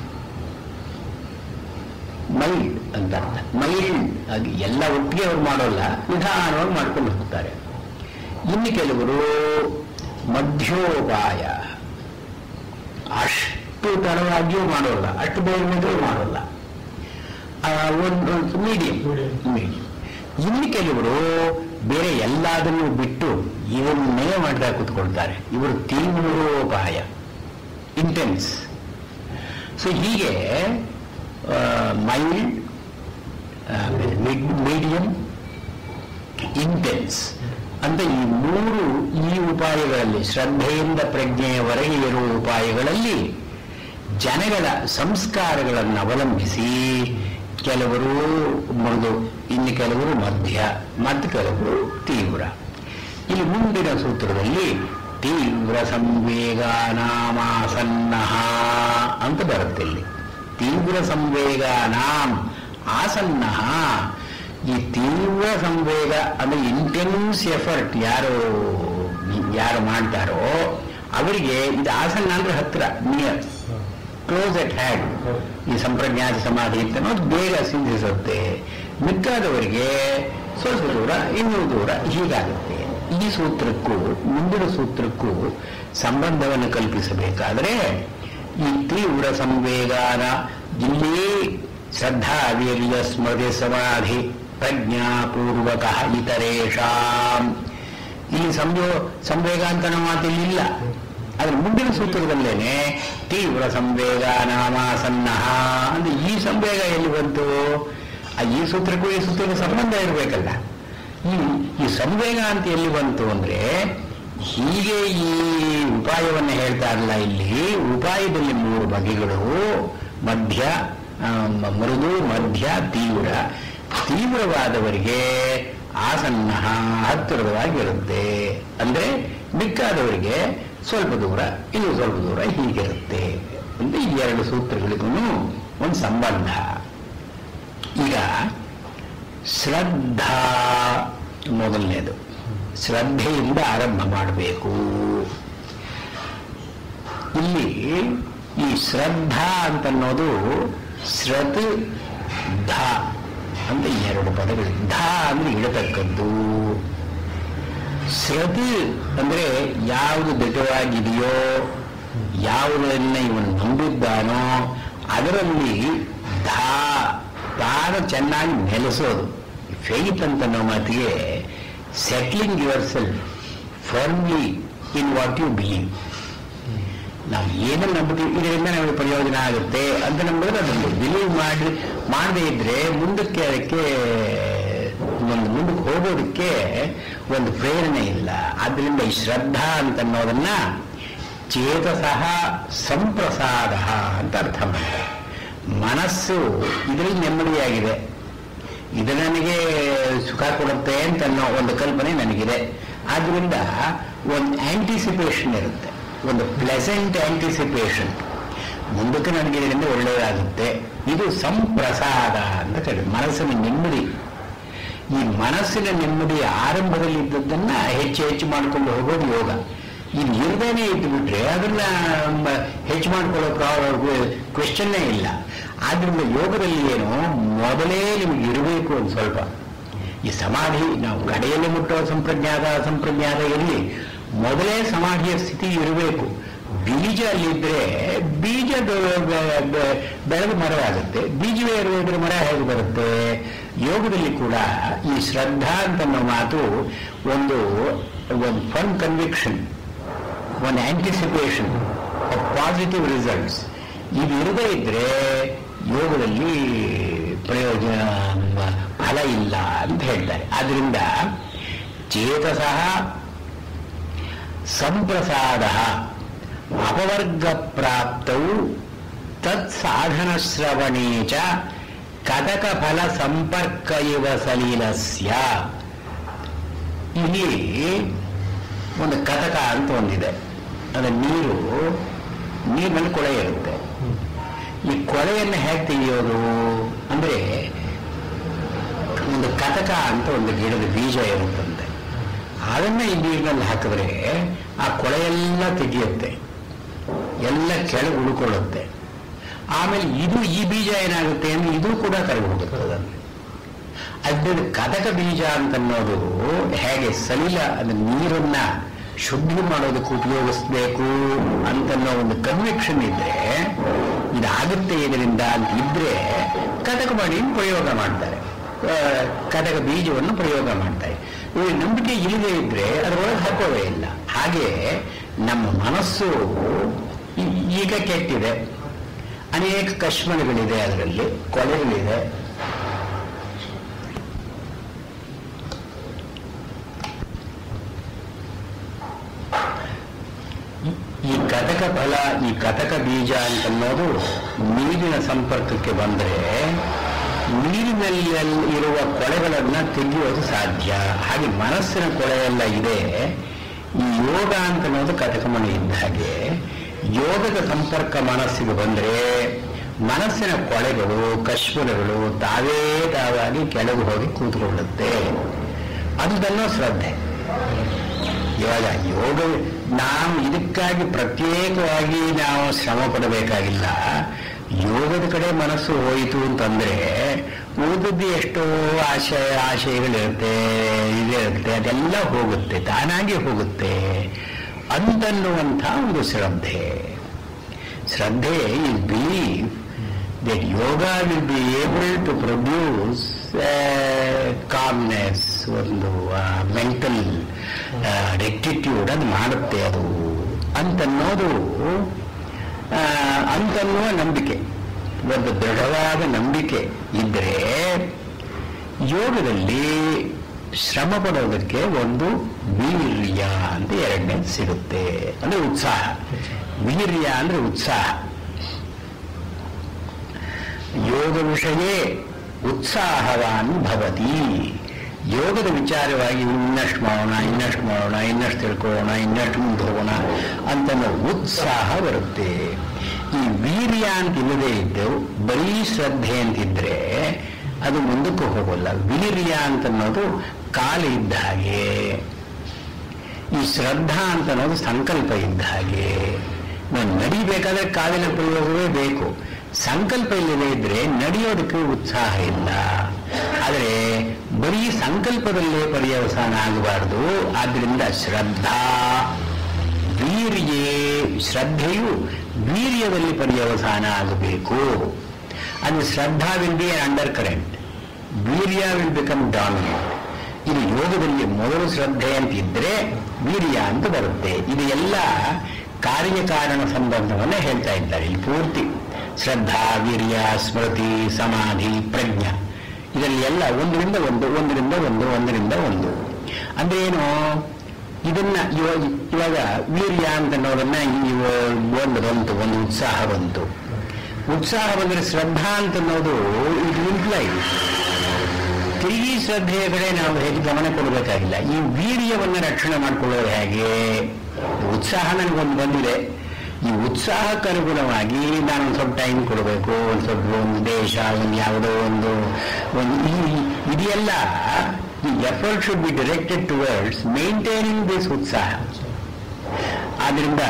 ಮೈಲ್ಡ್ ಅಂತ ಅರ್ಥ. ಮೈಲ್ಡ್ ಆಗಿ ಎಲ್ಲ ಒಟ್ಟಿಗೆ ಅವ್ರು ಮಾಡೋಲ್ಲ, ನಿಧಾನವಾಗಿ ಮಾಡ್ಕೊಂಡು ಹೋಗ್ತಾರೆ. ಇನ್ನು ಕೆಲವರು ಮಧ್ಯೋಪಾಯ, ಅಷ್ಟು ತಡವಾಗಿಯೂ ಮಾಡೋಲ್ಲ, ಅಷ್ಟು ಬೇಗನೆಗೂ ಮಾಡೋಲ್ಲ, ಒಂದು ಮೀಡಿಯಂ. ಇನ್ನು ಕೆಲವರು ಬೇರೆ ಎಲ್ಲದನ್ನು ಬಿಟ್ಟು ಇವನ್ನೇ ಮಾಡ್ತಾ ಕೂತ್ಕೊಳ್ತಾರೆ. ಇವರು ತೀವ್ರೋಪಾಯ, ಇಂಟೆನ್ಸ್. ಸೊ ಹೀಗೆ ಮೈಲ್ಡ್, ಮೀಡಿಯಂ, ಇಂಟೆನ್ಸ್ ಅಂತ ಈ ಮೂರು ಈ ಉಪಾಯಗಳಲ್ಲಿ, ಶ್ರದ್ಧೆಯಿಂದ ಪ್ರಜ್ಞೆಯವರೆಗೆ ಇರುವ ಉಪಾಯಗಳಲ್ಲಿ ಜನಗಳ ಸಂಸ್ಕಾರಗಳನ್ನು ಅವಲಂಬಿಸಿ ಕೆಲವರು ಮೃದು, ಇನ್ನು ಕೆಲವರು ಮಧ್ಯ, ಮತ್ತು ಕೆಲವರು ತೀವ್ರ. ಇಲ್ಲಿ ಮುಂದಿನ ಸೂತ್ರದಲ್ಲಿ ತೀವ್ರ ಸಂವೇಗಾನಾಮಾಸನ್ನ ಅಂತ ಬರುತ್ತೆ. ಇಲ್ಲಿ ತೀವ್ರ ಸಂವೇಗಾನಾಂ ಆಸನ್ನ. ಈ ತೀವ್ರ ಸಂವೇಗ ಅಂದರೆ ಇಂಟೆನ್ಸ್ ಎಫರ್ಟ್ ಯಾರು ಮಾಡ್ತಾರೋ ಅವರಿಗೆ ಇದು ಆಸನ್ನ ಅಂದ್ರೆ ಹತ್ರ, ನಿಯರ್, ಕ್ಲೋಸ್ ಎಟ್ ಹ್ಯಾಂಡ್. ಈ ಸಂಪ್ರಜ್ಞಾತ ಸಮಾಧಿ ಅಂತ ಅನ್ನೋದು ಬೇಗ ಸಿದ್ಧಿಸುತ್ತೆ. ಮಿಕ್ಕಾದವರಿಗೆ ಸ್ವಲ್ಪ ದೂರ, ಇನ್ನೂ ದೂರ, ಹೀಗಾಗುತ್ತೆ. ಈ ಸೂತ್ರಕ್ಕೂ ಮುಂದಿನ ಸೂತ್ರಕ್ಕೂ ಸಂಬಂಧವನ್ನು ಕಲ್ಪಿಸಬೇಕಾದರೆ ಈ ತೀವ್ರ ಸಂವೇಗಾನ ಇಲ್ಲಿ ಶ್ರದ್ಧಾ ವೀರ್ಯ ಸ್ಮೃತಿ ಸಮಾಧಿ ಪ್ರಜ್ಞಾಪೂರ್ವಕ ಇತರೇಷಾಂ, ಇಲ್ಲಿ ಸಂವೇಗ ಅಂತ ನಮ್ಮ ಮಾತಿಲ್ಲ. ಅದ್ರ ಮುಂದಿನ ಸೂತ್ರದಲ್ಲೇನೆ ತೀವ್ರ ಸಂವೇಗ ನಾಮಾಸನ್ನ ಅಂದ್ರೆ ಈ ಸಂವೇಗ ಎಲ್ಲಿ ಬಂತು? ಈ ಸೂತ್ರಕ್ಕೂ ಈ ಸೂತ್ರಕ್ಕೂ ಸಂಬಂಧ ಇರಬೇಕಲ್ಲ. ಈ ಸಂವೇಗ ಅಂತ ಎಲ್ಲಿ ಬಂತು ಅಂದ್ರೆ ಹೀಗೆ ಈ ಉಪಾಯವನ್ನು ಹೇಳ್ತಾ ಇಲ್ಲ. ಇಲ್ಲಿ ಉಪಾಯದಲ್ಲಿ ಮೂರು ಬಗೆಗಳು, ಮಧ್ಯ, ಮೃದು, ಮಧ್ಯ, ತೀವ್ರ. ತೀವ್ರವಾದವರಿಗೆ ಆಸನ್ನ, ಹತ್ತಿರವಾಗಿರುತ್ತೆ. ಅಂದ್ರೆ ಮಿಕ್ಕಾದವರಿಗೆ ಸ್ವಲ್ಪ ದೂರ, ಇನ್ನೂ ಸ್ವಲ್ಪ ದೂರ, ಹೀಗಿರುತ್ತೆ ಅಂತ ಈ ಎರಡು ಸೂತ್ರಗಳಿಗೂ ಒಂದು ಸಂಬಂಧ. ಈಗ ಶ್ರದ್ಧಾ ಮೊದಲನೇದು, ಶ್ರದ್ಧೆಯಿಂದ ಆರಂಭ ಮಾಡಬೇಕು. ಇಲ್ಲಿ ಈ ಶ್ರದ್ಧಾ ಅಂತನ್ನೋದು ಶ್ರತ್ ಧ ಅಂತ ಎರಡು ಪದಗಳು. ಧ ಅಂದ್ರೆ ಇಡತಕ್ಕದ್ದು, ಶ್ರದ್ಧೆ ಅಂದ್ರೆ ಯಾವುದು ದಿಟವಾಗಿದೆಯೋ, ಯಾವುದನ್ನ ಇವನು ನಂಬಿದ್ದಾನೋ ಅದರಲ್ಲಿ ತಾನು ಚೆನ್ನಾಗಿ ನೆಲೆಸೋದು. ಫೇತ್ ಅಂತ ಅನ್ನೋ ಮಾತಿಗೆ settling yourself firmly in what you believe. ನಾವು ಏನನ್ನು ನಂಬಿದ್ದೀವಿ, ಇದರಿಂದ ನಮಗೆ ಪ್ರಯೋಜನ ಆಗುತ್ತೆ ಅಂತ ನಂಬಿದ್ರೆ ಅದನ್ನು ಬಿಲೀವ್ ಮಾಡದೇ ಇದ್ರೆ ಮುಂದಕ್ಕೆ ಅದಕ್ಕೆ ಮುಂದಕ್ಕೆ ಹೋಗೋದಕ್ಕೆ ಒಂದು ಪ್ರೇರಣೆ ಇಲ್ಲ. ಆದ್ದರಿಂದ ಈ ಶ್ರದ್ಧಾ ಅಂತ ಅನ್ನೋದನ್ನ ಚೇತಸಃ ಸಂಪ್ರಸಾದ ಅಂತ ಅರ್ಥ ಮಾಡ್ತಾರೆ. ಮನಸ್ಸು ಇದರಲ್ಲಿ ನೆಮ್ಮದಿಯಾಗಿದೆ, ಇದು ನನಗೆ ಸುಖ ಕೊಡುತ್ತೆ ಅಂತ ಅನ್ನೋ ಒಂದು ಕಲ್ಪನೆ ನನಗಿದೆ. ಆದ್ರಿಂದ ಒಂದು ಆಂಟಿಸಿಪೇಷನ್ ಇರುತ್ತೆ, ಒಂದು ಪ್ಲೆಸೆಂಟ್ ಆಂಟಿಸಿಪೇಷನ್, ಮುಂದಕ್ಕೆ ನನಗೆ ಇದರಿಂದ ಒಳ್ಳೆಯದಾಗುತ್ತೆ. ಇದು ಸಂಪ್ರಸಾದ ಅಂತ ಕರೀತಾರೆ, ಮನಸ್ಸಿನ ನೆಮ್ಮದಿ. ಈ ಮನಸ್ಸಿನ ನೆಮ್ಮದಿ ಆರಂಭದಲ್ಲಿ ಇದ್ದದ್ದನ್ನ ಹೆಚ್ಚು ಹೆಚ್ಚು ಮಾಡಿಕೊಂಡು ಹೋಗೋದು ಯೋಗ. ಇದು ಇರದೇನೆ ಇದ್ದು ಬಿಟ್ರೆ ಅದನ್ನ ಹೆಚ್ಚು ಮಾಡ್ಕೊಳ್ಳೋ ಕ್ವೆಶ್ಚನ್ನೇ ಇಲ್ಲ. ಆದ್ರಿಂದ ಯೋಗದಲ್ಲಿ ಏನು ಮೊದಲೇ ನಿಮ್ಗೆ ಇರಬೇಕು ಒಂದು ಸ್ವಲ್ಪ. ಈ ಸಮಾಧಿ ನಾವು ಕಡೆಯಲ್ಲಿ ಮುಟ್ಟುವ ಸಂಪ್ರಜ್ಞಾತ ಇರಲಿ, ಮೊದಲೇ ಸಮಾಧಿಯ ಸ್ಥಿತಿ ಇರಬೇಕು. ಬೀಜ ಅಲ್ಲಿದ್ರೆ ಬೀಜ ಬೆಳೆದು ಮರವಾಗುತ್ತೆ, ಬೀಜವೇ ಇರದಿದ್ರೆ ಮರ ಹೇಗೆ ಬರುತ್ತೆ? ಯೋಗದಲ್ಲಿ ಕೂಡ ಈ ಶ್ರದ್ಧಾ ಅಂತ ಅನ್ನೋ ಮಾತು ಒಂದು ಫರ್ಮ್ ಕನ್ವಿಕ್ಷನ್, ಒಂದು ಆಂಟಿಸಿಪೇಷನ್ ಆಫ್ ಪಾಸಿಟಿವ್ ರಿಸಲ್ಟ್ಸ್. ಇದು ಇರದೇ ಇದ್ರೆ ಯೋಗದಲ್ಲಿ ಪ್ರಯೋಜನ ಫಲ ಇಲ್ಲ ಅಂತ ಹೇಳ್ತಾರೆ. ಆದ್ರಿಂದ ಚೇತಸಃ ಸಂಪ್ರಸಾದ ಅಪವರ್ಗ ಪ್ರಾಪ್ತೌ ತತ್ ಸಾಧನ ಶ್ರವಣೇ ಚ ಕದಕ ಫಲ ಸಂಪರ್ಕ ಇವ ಸಲೀಲಸ್ಯ. ಇಲ್ಲಿ ಒಂದು ಕದಕ ಅಂತ ಒಂದಿದೆ, ಅದು ನೀರಿನಲ್ಲಿ ಕೊಳೆ ಇರುತ್ತೆ. ಈ ಕೊಳೆಯನ್ನು ಹೇಗೆ ತೆಗೆಯೋದು ಅಂದ್ರೆ ಒಂದು ಕದಕ ಅಂತ ಒಂದು ಗಿಡದ ಬೀಜ ಇರುತ್ತಂತೆ, ಅದನ್ನ ಈ ನೀರಿನಲ್ಲಿ ಹಾಕಿದ್ರೆ ಆ ಕೊಳೆಯೆಲ್ಲ ತೆಗೆಯುತ್ತೆ, ಎಲ್ಲ ಕೆಳಗೆ ಉಳ್ಕೊಳ್ಳುತ್ತೆ. ಆಮೇಲೆ ಇದು ಈ ಬೀಜ ಏನಾಗುತ್ತೆ ಅಂದ್ರೆ ಇದು ಕೂಡ ಕರಗಿ ಹೋಗುತ್ತದೆ. ಅದ್ರಲ್ಲಿ ಕದಕ ಬೀಜ ಅಂತನ್ನೋದು ಹೇಗೆ ಸಲಿಲ ಅದು ನೀರನ್ನ ಶುದ್ಧಿ ಮಾಡೋದಕ್ಕೆ ಉಪಯೋಗಿಸ್ಬೇಕು ಅಂತನ್ನೋ ಒಂದು ಕನ್ವಿಕ್ಷನ್ ಇದ್ರೆ, ಇದಾಗುತ್ತೆ ಇದರಿಂದ ಅಂತ ಇದ್ರೆ ಕದಕ ಮಾಡಿ ಪ್ರಯೋಗ ಮಾಡ್ತಾರೆ, ಕದಕ ಬೀಜವನ್ನು ಪ್ರಯೋಗ ಮಾಡ್ತಾರೆ. ಇವಾಗ ನಂಬಿಕೆ ಇಲ್ಲದೆ ಇದ್ರೆ ಅದರೊಳಗೆ ಹಾಕೋದೇ ಇಲ್ಲ. ಹಾಗೆ ನಮ್ಮ ಮನಸ್ಸು ಈಗ ಕೆಟ್ಟಿದೆ, ಅನೇಕ ಕಶ್ಮಲಗಳಿದೆ, ಅದರಲ್ಲಿ ಕೊಲೆಗಳಿದೆ. ಈ ಕಟಕ ಫಲ, ಈ ಕಟಕ ಬೀಜ ಅಂತನ್ನೋದು ನೀರಿನ ಸಂಪರ್ಕಕ್ಕೆ ಬಂದರೆ ನೀರಿನಲ್ಲಿ ಇರುವ ಕೊಳೆಗಳನ್ನು ತೆಗೆಯೋದು ಸಾಧ್ಯ. ಹಾಗೆ ಮನಸ್ಸಿನ ಕೊಳೆಯೆಲ್ಲ ಇದೆ. ಈ ಯೋಗ ಅಂತನ್ನೋದು ಕಟಕಮಣಿ ಇದ್ದ ಹಾಗೆ ಯೋಗದ ಸಂಪರ್ಕ ಮನಸ್ಸಿಗೆ ಬಂದರೆ ಮನಸ್ಸಿನ ಕೊಳೆಗಳು, ಕಶ್ಮಲಗಳು ತಾವಾಗಿ ಕೆಳಗೆ ಹೋಗಿ ಕೂತ್ಕೊಳ್ಳುತ್ತೆ. ಅದನ್ನೋ ಶ್ರದ್ಧೆ. ಇವಾಗ ಯೋಗ ನಾವು ಇದಕ್ಕಾಗಿ ಪ್ರತ್ಯೇಕವಾಗಿ ನಾವು ಶ್ರಮ ಪಡಬೇಕಾಗಿಲ್ಲ. ಯೋಗದ ಕಡೆ ಮನಸ್ಸು ಹೋಯಿತು ಅಂತಂದ್ರೆ ಉಳಿದದ್ದು ಎಷ್ಟೋ ಆಶಯಗಳಿರುತ್ತೆ, ಇದಿರುತ್ತೆ, ಅದೆಲ್ಲ ಹೋಗುತ್ತೆ, ತಾನಾಗಿ ಹೋಗುತ್ತೆ ಅಂತನ್ನುವಂಥ ಒಂದು ಶ್ರದ್ಧೆ. ಶ್ರದ್ಧೆ is believe that yoga will be able to produce calmness, ಒಂದು ಮೆಂಟಲ್ ರೆಕ್ಟಿಟ್ಯೂಡ್ ಅದು ಮಾಡುತ್ತೆ ಅದು ಅಂತನ್ನೋದು, ಅಂತನ್ನುವ ನಂಬಿಕೆ, ಒಂದು ದೃಢವಾದ ನಂಬಿಕೆ ಇದ್ರೆ ಯೋಗದಲ್ಲಿ ಶ್ರಮ ಪಡೋದಕ್ಕೆ ಒಂದು ವೀರ್ಯ ಅಂತ ಎರಡನೇದು ಸಿಗುತ್ತೆ. ಅಂದ್ರೆ ಉತ್ಸಾಹ. ವೀರ್ಯ ಅಂದ್ರೆ ಉತ್ಸಾಹ. ಯೋಗ ವಿಷಯೇ ಉತ್ಸಾಹವಾನ್ ಭವತಿ. ಯೋಗದ ವಿಚಾರವಾಗಿ ಇನ್ನಷ್ಟು ಮಾಡೋಣ, ಇನ್ನಷ್ಟು ಮಾಡೋಣ, ಇನ್ನಷ್ಟು ತಿಳ್ಕೊಳ್ಳೋಣ, ಇನ್ನಷ್ಟು ಮುಂದೆ ಹೋಗೋಣ ಅಂತ ಉತ್ಸಾಹ ಬರುತ್ತೆ. ಈ ವೀರ್ಯ ಅಂತ ಇಲ್ಲದೆ ಇದ್ದೆವು, ಬರೀ ಶ್ರದ್ಧೆ ಅಂತಿದ್ರೆ ಅದು ಮುಂದಕ್ಕೂ ಹೋಗೋಲ್ಲ. ವೀರ್ಯ ಅಂತನ್ನೋದು ಕಾಲ ಇದ್ದ ಹಾಗೆ, ಈ ಶ್ರದ್ಧಾ ಅಂತ ಅನ್ನೋದು ಸಂಕಲ್ಪ ಇದ್ದ ಹಾಗೆ. ನಾವು ನಡಿಬೇಕಾದ್ರೆ ಕಾಲಿನ ಪ್ರಯೋಗವೇ ಬೇಕು. ಸಂಕಲ್ಪ ಇಲ್ಲದೆ ಇದ್ರೆ ನಡೆಯೋದಕ್ಕೆ ಉತ್ಸಾಹ ಇಲ್ಲ. ಆದರೆ ಬರೀ ಸಂಕಲ್ಪದಲ್ಲೇ ಪರ್ಯವಸಾನ ಆಗಬಾರದು. ಆದ್ದರಿಂದ ಶ್ರದ್ಧಾ ವೀರ್ಯೇ, ಶ್ರದ್ಧೆಯು ವೀರ್ಯದಲ್ಲಿ ಪರ್ಯವಸಾನ ಆಗಬೇಕು. ಅದು ಶ್ರದ್ಧಾ ವಿಲ್ ಬಿ ಅಂಡರ್ ಕರೆಂಟ್, ವೀರ್ಯ ವಿಲ್ ಬಿಕಮ್ ಡಾಮಿನೆಂಟ್. ಇದು ಯೋಗದಲ್ಲಿ ಮೊದಲು ಶ್ರದ್ಧೆ ಅಂತಿದ್ರೆ ವೀರ್ಯ ಅಂತ ಬರುತ್ತೆ. ಇದು ಎಲ್ಲ ಕಾರ್ಯಕಾರಣ ಸಂಬಂಧವನ್ನೇ ಹೇಳ್ತಾ ಇದ್ದಾರೆ ಇಲ್ಲಿ ಪೂರ್ತಿ. ಶ್ರದ್ಧಾ, ವೀರ್ಯ, ಸ್ಮೃತಿ, ಸಮಾಧಿ, ಪ್ರಜ್ಞಾ, ಇದರಲ್ಲಿ ಎಲ್ಲ ಒಂದರಿಂದ ಒಂದು, ಒಂದರಿಂದ ಒಂದು, ಒಂದರಿಂದ ಒಂದು. ಅಂದ್ರೆ ಏನು, ಇದನ್ನ ಇವಾಗ ವೀರ್ಯ ಅಂತ ಅನ್ನೋದನ್ನ ಒಂದು ಬಂತು, ಒಂದು ಉತ್ಸಾಹ ಬಂತು. ಉತ್ಸಾಹ ಬಂದರೆ ಶ್ರದ್ಧಾ ಅಂತ ಅನ್ನೋದು ಇದು ಇಂಪ್ಲೈಸ್. ತಿರುಗಿ ಶ್ರದ್ಧೆಯ ಕಡೆ ನಾವು ಹೇಗೆ ಗಮನ ಕೊಡಬೇಕಾಗಿಲ್ಲ. ಈ ವೀರ್ಯವನ್ನು ರಕ್ಷಣೆ ಮಾಡಿಕೊಳ್ಳೋದು ಹೇಗೆ? ಉತ್ಸಾಹ ನನಗೊಂದು ಬಂದಿದೆ, ಈ ಉತ್ಸಾಹಕ್ಕನುಗುಣವಾಗಿ ನಾನು ಒಂದು ಸ್ವಲ್ಪ ಟೈಮ್ ಕೊಡಬೇಕು, ಒಂದು ಸ್ವಲ್ಪ ಒಂದು ದೇಶ, ಒಂದು ಯಾವುದೋ ಒಂದು ಇದೆಲ್ಲ ಈ effort should be directed towards maintaining this ಉತ್ಸಾಹ. ಆದ್ರಿಂದ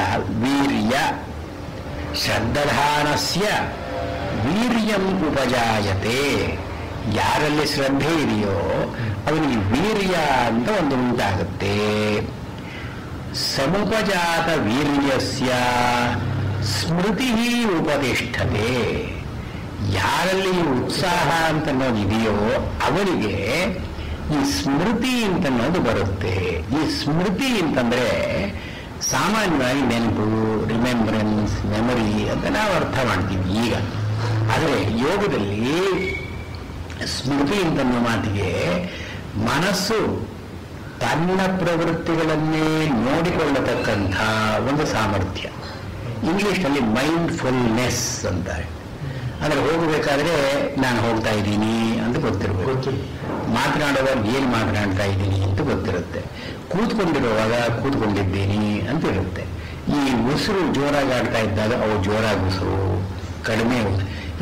ವೀರ್ಯ ಶ್ರದ್ಧಾನಸ್ಯ ವೀರ್ಯಂ ಉಪಜಾಯತೆ. ಯಾರಲ್ಲಿ ಶ್ರದ್ಧೆ ಇದೆಯೋ ಅವನಿಗೆ ವೀರ್ಯ ಅಂತ ಒಂದು ಉಂಟಾಗುತ್ತೆ. ಸಮುಪಜಾತ ವೀರ್ಯಸ್ಯ ಸ್ಮೃತಿ ಉಪತಿಷ್ಠತೆ. ಯಾರಲ್ಲಿ ಉತ್ಸಾಹ ಅಂತನ್ನೋದು ಇದೆಯೋ ಅವನಿಗೆ ಈ ಸ್ಮೃತಿ ಅಂತನ್ನೋದು ಬರುತ್ತೆ. ಈ ಸ್ಮೃತಿ ಅಂತಂದ್ರೆ ಸಾಮಾನ್ಯವಾಗಿ ನೆನಪು, ರಿಮೆಂಬರೆನ್ಸ್, ಮೆಮೊರಿ ಅಂತ ನಾವು ಅರ್ಥ ಮಾಡ್ತೀವಿ ಈಗ. ಆದರೆ ಯೋಗದಲ್ಲಿ ಸ್ಮೃತಿ ಅಂತನ್ನೋ ಮಾತಿಗೆ ಮನಸ್ಸು ತನ್ನ ಪ್ರವೃತ್ತಿಗಳನ್ನೇ ನೋಡಿಕೊಳ್ಳತಕ್ಕಂಥ ಒಂದು ಸಾಮರ್ಥ್ಯ. ಇಂಗ್ಲಿಷ್ನಲ್ಲಿ ಮೈಂಡ್ಫುಲ್ನೆಸ್ ಅಂತಾರೆ. ಅಂದರೆ ಹೋಗಬೇಕಾದ್ರೆ ನಾನು ಹೋಗ್ತಾ ಇದ್ದೀನಿ ಅಂತ ಗೊತ್ತಿರಬೇಕು, ಮಾತನಾಡುವಾಗ ಏನು ಮಾತನಾಡ್ತಾ ಇದ್ದೀನಿ ಅಂತ ಗೊತ್ತಿರುತ್ತೆ, ಕೂತ್ಕೊಂಡಿರುವಾಗ ಕೂತ್ಕೊಂಡಿದ್ದೀನಿ ಅಂತ ಇರುತ್ತೆ. ಈ ಉಸಿರು ಜೋರಾಗಿ ಆಡ್ತಾ ಇದ್ದಾಗ ಅವು ಜೋರಾಗಿ ಉಸಿರು, ಕಡಿಮೆ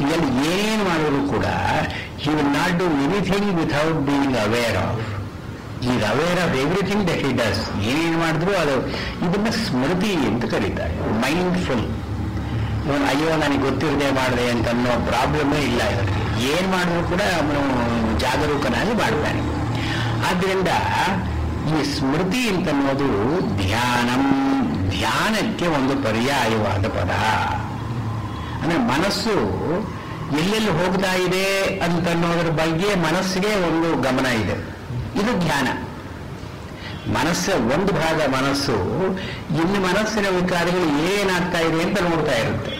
ಇದೆಲ್ಲ ಏನೇನು ಮಾಡಿದ್ರು ಕೂಡ he will not do anything without being aware of. Is aware of everything that he does. ಏನೇನು ಮಾಡಿದ್ರು ಅದು ಇದನ್ನ ಸ್ಮೃತಿ ಅಂತ ಕರೀತಾರೆ, ಮೈಂಡ್ಫುಲ್. ಇವನು ಅಯ್ಯೋ ನನಗೆ ಗೊತ್ತಿರದೆ ಮಾಡಿದೆ ಅಂತ ಅನ್ನೋ ಪ್ರಾಬ್ಲಮ್ಮೇ ಇಲ್ಲ ಇವನಿಗೆ. ಏನು ಮಾಡಿದ್ರು ಕೂಡ ಅವನು ಜಾಗರೂಕನಾಗಿ ಮಾಡ್ತಾನೆ. ಆದ್ದರಿಂದ ಈ ಸ್ಮೃತಿ ಅಂತನ್ನೋದು ಧ್ಯಾನಕ್ಕೆ ಒಂದು ಪರ್ಯಾಯವಾದ ಪದ. ಅಂದ್ರೆ ಮನಸ್ಸು ಎಲ್ಲೆಲ್ಲಿ ಹೋಗ್ತಾ ಇದೆ ಅಂತನ್ನೋದ್ರ ಬಗ್ಗೆ ಮನಸ್ಸಿಗೆ ಒಂದು ಗಮನ ಇದೆ. ಇದು ಧ್ಯಾನ. ಒಂದು ಭಾಗ ಮನಸ್ಸು ಇನ್ನು ಮನಸ್ಸಿನ ವಿಕಾರಗಳು ಏನಾಗ್ತಾ ಇದೆ ಅಂತ ನೋಡ್ತಾ ಇರುತ್ತೆ.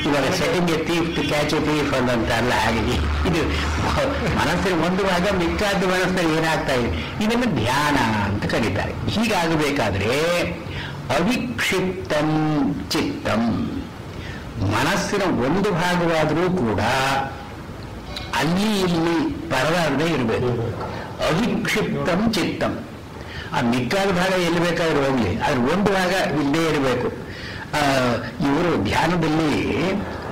ಇವಾಗ setting a thief to catch a thief ಅಂತಾರಲ್ಲ, ಹಾಗೆ ಇದು ಮನಸ್ಸಿನ ಒಂದು ಭಾಗ ಮಿಕ್ಕಾದ ಮನಸ್ಸಿನಲ್ಲಿ ಏನಾಗ್ತಾ ಇದೆ ಇದನ್ನು ಧ್ಯಾನ ಅಂತ ಕರೀತಾರೆ. ಹೀಗಾಗಬೇಕಾದ್ರೆ ಅವಿಕ್ಷಿಪ್ತಂ ಚಿತ್ತಂ, ಮನಸ್ಸಿನ ಒಂದು ಭಾಗವಾದರೂ ಕೂಡ ಅಲ್ಲಿ ಇಲ್ಲಿ ಪರವಾಗದೆ ಇರಬೇಕು. ಅವಿಕ್ಷಿಪ್ತಂ ಚಿತ್ತಂ, ಆ ಮಿಕ್ಕಾದ ಭಾಗ ಎಲ್ಲಿ ಬೇಕಾದ್ರೂ ಹೋಗ್ಲಿ, ಅದ್ರ ಒಂದು ಭಾಗ ಇಲ್ಲೇ ಇರಬೇಕು. ಇವರು ಧ್ಯಾನದಲ್ಲಿ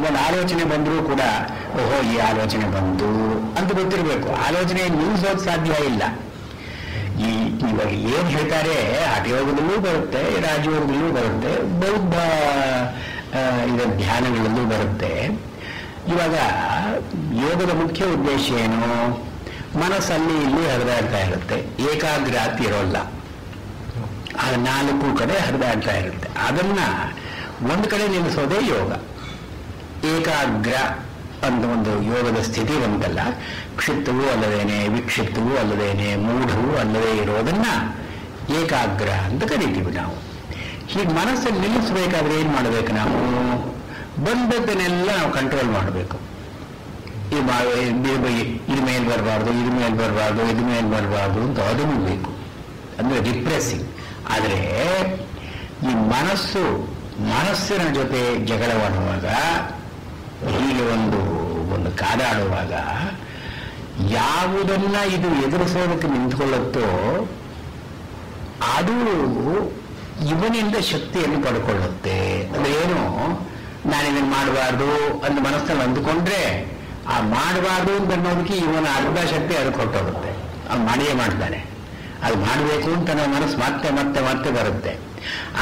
ಒಂದು ಆಲೋಚನೆ ಬಂದರೂ ಕೂಡ ಓಹೋ ಈ ಆಲೋಚನೆ ಬಂತು ಅಂತ ಗೊತ್ತಿರಬೇಕು. ಆಲೋಚನೆ ನಿಲ್ಲಿಸೋದು ಸಾಧ್ಯ ಇಲ್ಲ. ಇವಾಗ ಏನು ಹೇಳ್ತಾರೆ ಹಠಯೋಗದಲ್ಲೂ ಬರುತ್ತೆ, ರಾಜಯೋಗದಲ್ಲೂ ಬರುತ್ತೆ, ಬೌದ್ಧ ಇದರ ಧ್ಯಾನಗಳಲ್ಲೂ ಬರುತ್ತೆ. ಇವಾಗ ಯೋಗದ ಮುಖ್ಯ ಉದ್ದೇಶ ಏನು? ಮನಸ್ಸಲ್ಲಿ ಇಲ್ಲಿ ಹರಿದಾಡ್ತಾ ಇರುತ್ತೆ, ಏಕಾಗ್ರತೆ ಇರೋಲ್ಲ, ಅದು 4 ಕಡೆ ಹರಿದಾಡ್ತಾ ಇರುತ್ತೆ. ಅದನ್ನ ಒಂದು ಕಡೆ ನಿಲ್ಲಿಸೋದೇ ಯೋಗ. ಏಕಾಗ್ರ ಅಂತ ಒಂದು ಯೋಗದ ಸ್ಥಿತಿ ಬಂತಲ್ಲ, ಕ್ಷಿಪ್ತವೂ ಅಲ್ಲದೇನೆ, ವಿಕ್ಷಿಪ್ತವೂ ಅಲ್ಲದೇನೆ, ಮೂಢವೂ ಅಲ್ಲದೇ ಇರೋದನ್ನ ಏಕಾಗ್ರ ಅಂತ ಕರಿತೀವಿ ನಾವು. ಹೀಗೆ ಮನಸ್ಸನ್ನು ನಿಲ್ಲಿಸಬೇಕಾದ್ರೆ ಏನು ಮಾಡಬೇಕು? ನಾವು ಬಂದದ್ದನ್ನೆಲ್ಲ ನಾವು ಕಂಟ್ರೋಲ್ ಮಾಡಬೇಕು. ಇದ್ರ ಮೇಲೆ ಬರಬಾರ್ದು, ಇದ್ರ ಮೇಲೆ ಬರಬಾರ್ದು, ಇದ್ರ ಮೇಲೆ ಬರಬಾರ್ದು ಅಂತ ಅದನ್ನು ಬೇಕು, ಅಂದ್ರೆ ರಿಪ್ರೆಸಿಂಗ್. ಆದರೆ ಈ ಮನಸ್ಸಿನ ಜೊತೆ ಜಗಳವಾಡುವಾಗ, ಹೀಗೆ ಒಂದು ಕಾದಾಡುವಾಗ ಯಾವುದನ್ನ ಇದು ಎದುರಿಸೋದಕ್ಕೆ ನಿಂತ್ಕೊಳ್ಳುತ್ತೋ ಅದು ಇವನಿಂದ ಶಕ್ತಿಯನ್ನು ಪಡ್ಕೊಳ್ಳುತ್ತೆ. ಅಂದ್ರೆ ಏನು, ನಾನಿದನ್ನು ಮಾಡಬಾರ್ದು ಅಂತ ಮನಸ್ಸಲ್ಲಿ ಅಂದುಕೊಂಡ್ರೆ ಆ ಮಾಡಬಾರ್ದು ಅಂತ ಅನ್ನೋದಕ್ಕೆ ಇವನ ಅರ್ಧ ಶಕ್ತಿ ಅದಕ್ಕೆ ಹೊಟ್ಟೋಗುತ್ತೆ. ಅವ್ನು ಮಾಡಿಯೇ ಮಾಡ್ತಾನೆ. ಅದು ಮಾಡಬೇಕು ಅಂತ ನಮ್ಮ ಮನಸ್ಸು ಮತ್ತೆ ಮತ್ತೆ ಮತ್ತೆ ಬರುತ್ತೆ.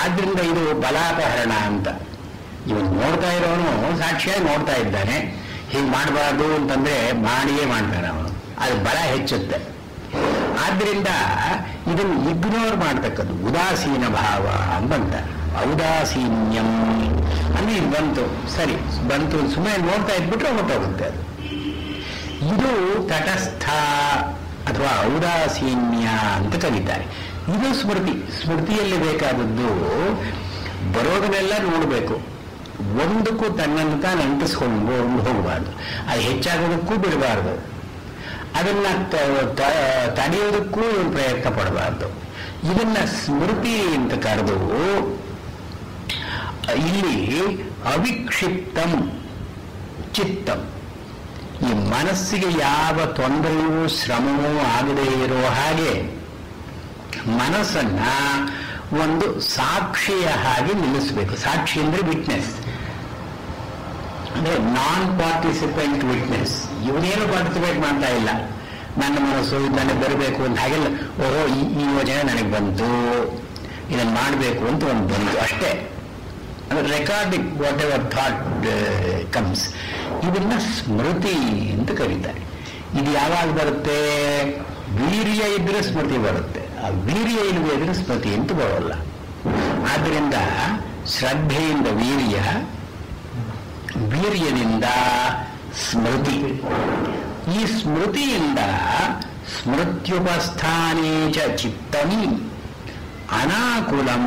ಆದ್ರಿಂದ ಇದು ಬಲಾಪಹರಣ ಅಂತ. ಇವನು ನೋಡ್ತಾ ಇರೋನು ಸಾಕ್ಷಿಯಾಗಿ ನೋಡ್ತಾ ಇದ್ದಾನೆ, ಹೀಗೆ ಮಾಡಬಾರ್ದು ಅಂತಂದ್ರೆ ಮಾಡಿಯೇ ಮಾಡ್ತಾನೆ ಅವನು. ಅದು ಬಲ ಹೆಚ್ಚುತ್ತೆ. ಆದ್ರಿಂದ ಇದನ್ನು ಇಗ್ನೋರ್ ಮಾಡ್ತಕ್ಕದ್ದು ಉದಾಸೀನ ಭಾವ ಅಂತ. ಔದಾಸೀನ್ಯಂ ಅಂದ್ರೆ ಇದು ಬಂತು ಸುಮ್ಮನೆ ನೋಡ್ತಾ ಇದ್ಬಿಟ್ರೆ ಹೊಟ್ಟೋಗುತ್ತೆ ಅದು. ಇದು ತಟಸ್ಥ ಅಥವಾ ಔದಾಸೀನ್ಯ ಅಂತ ಕರೀತಾರೆ. ಇದು ಸ್ಮೃತಿಯಲ್ಲಿ ಬೇಕಾದದ್ದು ಬರೋದನ್ನೆಲ್ಲ ನೋಡಬೇಕು. ಒಂದಕ್ಕೂ ತನ್ನನ್ನು ತಾನು ಅಂಟಿಸ್ಕೊಂಡು ಹೋಗಬಾರ್ದು, ಅದು ಹೆಚ್ಚಾಗೋದಕ್ಕೂ ಬಿಡಬಾರ್ದು, ಅದನ್ನ ತಡೆಯೋದಕ್ಕೂ ಪ್ರಯತ್ನ ಪಡಬಾರ್ದು. ಇದನ್ನ ಸ್ಮೃತಿ ಅಂತ ಕರೆದು ಇಲ್ಲಿ ಅವಿಕ್ಷಿಪ್ತಂ ಚಿತ್ತಂ, ಈ ಮನಸ್ಸಿಗೆ ಯಾವ ತೊಂದರೆಯೂ ಶ್ರಮವೂ ಆಗದೇ ಇರೋ ಹಾಗೆ ಮನಸ್ಸನ್ನ ಒಂದು ಸಾಕ್ಷಿಯ ಹಾಗೆ ನಿಲ್ಲಿಸಬೇಕು. ಸಾಕ್ಷಿ ಅಂದ್ರೆ ವಿಟ್ನೆಸ್, ಅಂದ್ರೆ ನಾನ್ ಪಾರ್ಟಿಸಿಪೆಂಟ್ ವಿಟ್ನೆಸ್. ಇವನೇನು ಪಾರ್ಟಿಸಿಪೇಟ್ ಮಾಡ್ತಾ ಇಲ್ಲ, ನನ್ನ ಮನಸ್ಸು ನನಗೆ ಬರಬೇಕು ಅಂತ ಹಾಗೆಲ್ಲ, ಓಹೋ ಈ ಯೋಜನೆ ನನಗೆ ಬಂತು, ಇದನ್ನು ಮಾಡಬೇಕು ಅಂತ ಒಂದು ಬಂತು ಅಷ್ಟೇ. ಅಂದ್ರೆ recording what ever thought comes. ಇದನ್ನ ಸ್ಮೃತಿ ಅಂತ ಕರೀತಾರೆ. ಇದು ಯಾವಾಗ ಬರುತ್ತೆ? ವೀರ್ಯ ಇದ್ರೆ ಸ್ಮೃತಿ ಬರುತ್ತೆ, ಆ ವೀರ್ಯ ಇಲ್ಲದೆ ಇದ್ರೆ ಸ್ಮೃತಿ ಅಂತ ಬರೋಲ್ಲ. ಆದ್ದರಿಂದ ಶ್ರದ್ಧೆಯಿಂದ ವೀರ್ಯದಿಂದ ಸ್ಮೃತಿ, ಈ ಸ್ಮೃತಿಯಿಂದ ಸ್ಮೃತ್ಯುಪಸ್ಥಾನೇ ಚ ಚಿತ್ತಂ ಅನಾಕುಲಂ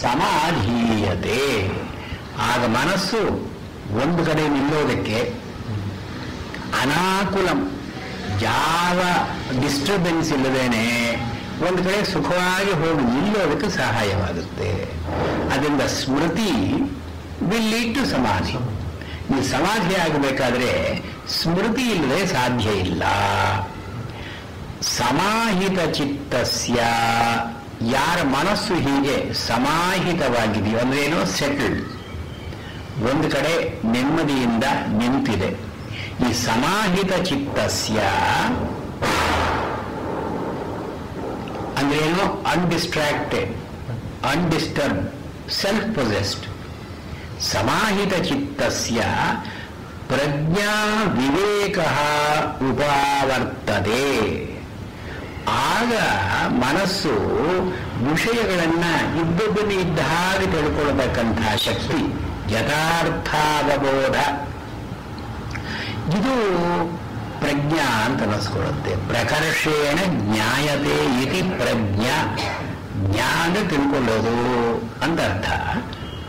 ಸಮಾಧೀಯತೆ. ಆಗ ಮನಸ್ಸು ಒಂದು ಕಡೆ ನಿಲ್ಲೋದಕ್ಕೆ ಅನಾಕುಲಂ, ಯಾವ ಡಿಸ್ಟರ್ಬೆನ್ಸ್ ಇಲ್ಲದೇನೆ ಒಂದು ಕಡೆ ಸುಖವಾಗಿ ಹೋಗಿ ನಿಲ್ಲೋದಕ್ಕೆ ಸಹಾಯವಾಗುತ್ತೆ. ಅದರಿಂದ ಸ್ಮೃತಿ ವಿಲ್ ಲೀಡ್ ಟು ಸಮಾಧಿ. ಈ ಸಮಾಧಿ ಆಗಬೇಕಾದ್ರೆ ಸ್ಮೃತಿ ಇಲ್ಲದೆ ಸಾಧ್ಯ ಇಲ್ಲ. ಸಮಾಹಿತ ಚಿತ್ತಸ್ಯ, ಯಾರ ಮನಸ್ಸು ಹೀಗೆ ಸಮಾಹಿತವಾಗಿದೆಯೋ ಅಂದ್ರೆ ಏನೋ ಸೆಟಲ್ಡ್, ಒಂದು ಕಡೆ ನೆಮ್ಮದಿಯಿಂದ ನಿಂತಿದೆ. ಈ ಸಮಾಹಿತ ಚಿತ್ತಸ್ಯ ಅಂದ್ರೆ ಏನೋ ಅನ್ಡಿಸ್ಟ್ರಾಕ್ಟೆಡ್, ಅನ್ಡಿಸ್ಟರ್ಬ್, ಸೆಲ್ಫ್ ಪೊಸೆಸ್ಡ್, ಸಮಾಹಿತ ಚಿತ್ತಸ್ಯ ಪ್ರಜ್ಞಾ ವಿವೇಕ ಉಪಾವರ್ತದೆ. ಆಗ ಮನಸ್ಸು ವಿಷಯಗಳನ್ನ ಇದ್ದೊಬ್ಬನೇ ಇದ್ದ ಹಾಗೆ ತಿಳ್ಕೊಳ್ತಕ್ಕಂತಹ ಶಕ್ತಿ, ಯಥಾರ್ಥಾವಬೋಧ, ಇದು ಪ್ರಜ್ಞಾ ಅಂತ ಅನಿಸ್ಕೊಳ್ಳುತ್ತೆ. ಪ್ರಕರ್ಷೇಣ ಜ್ಞಾಯತೆ ಇತಿ ಪ್ರಜ್ಞಾ, ಜ್ಞಾನ ತಿಳ್ಕೊಳ್ಳೋದು ಅಂತ ಅರ್ಥ.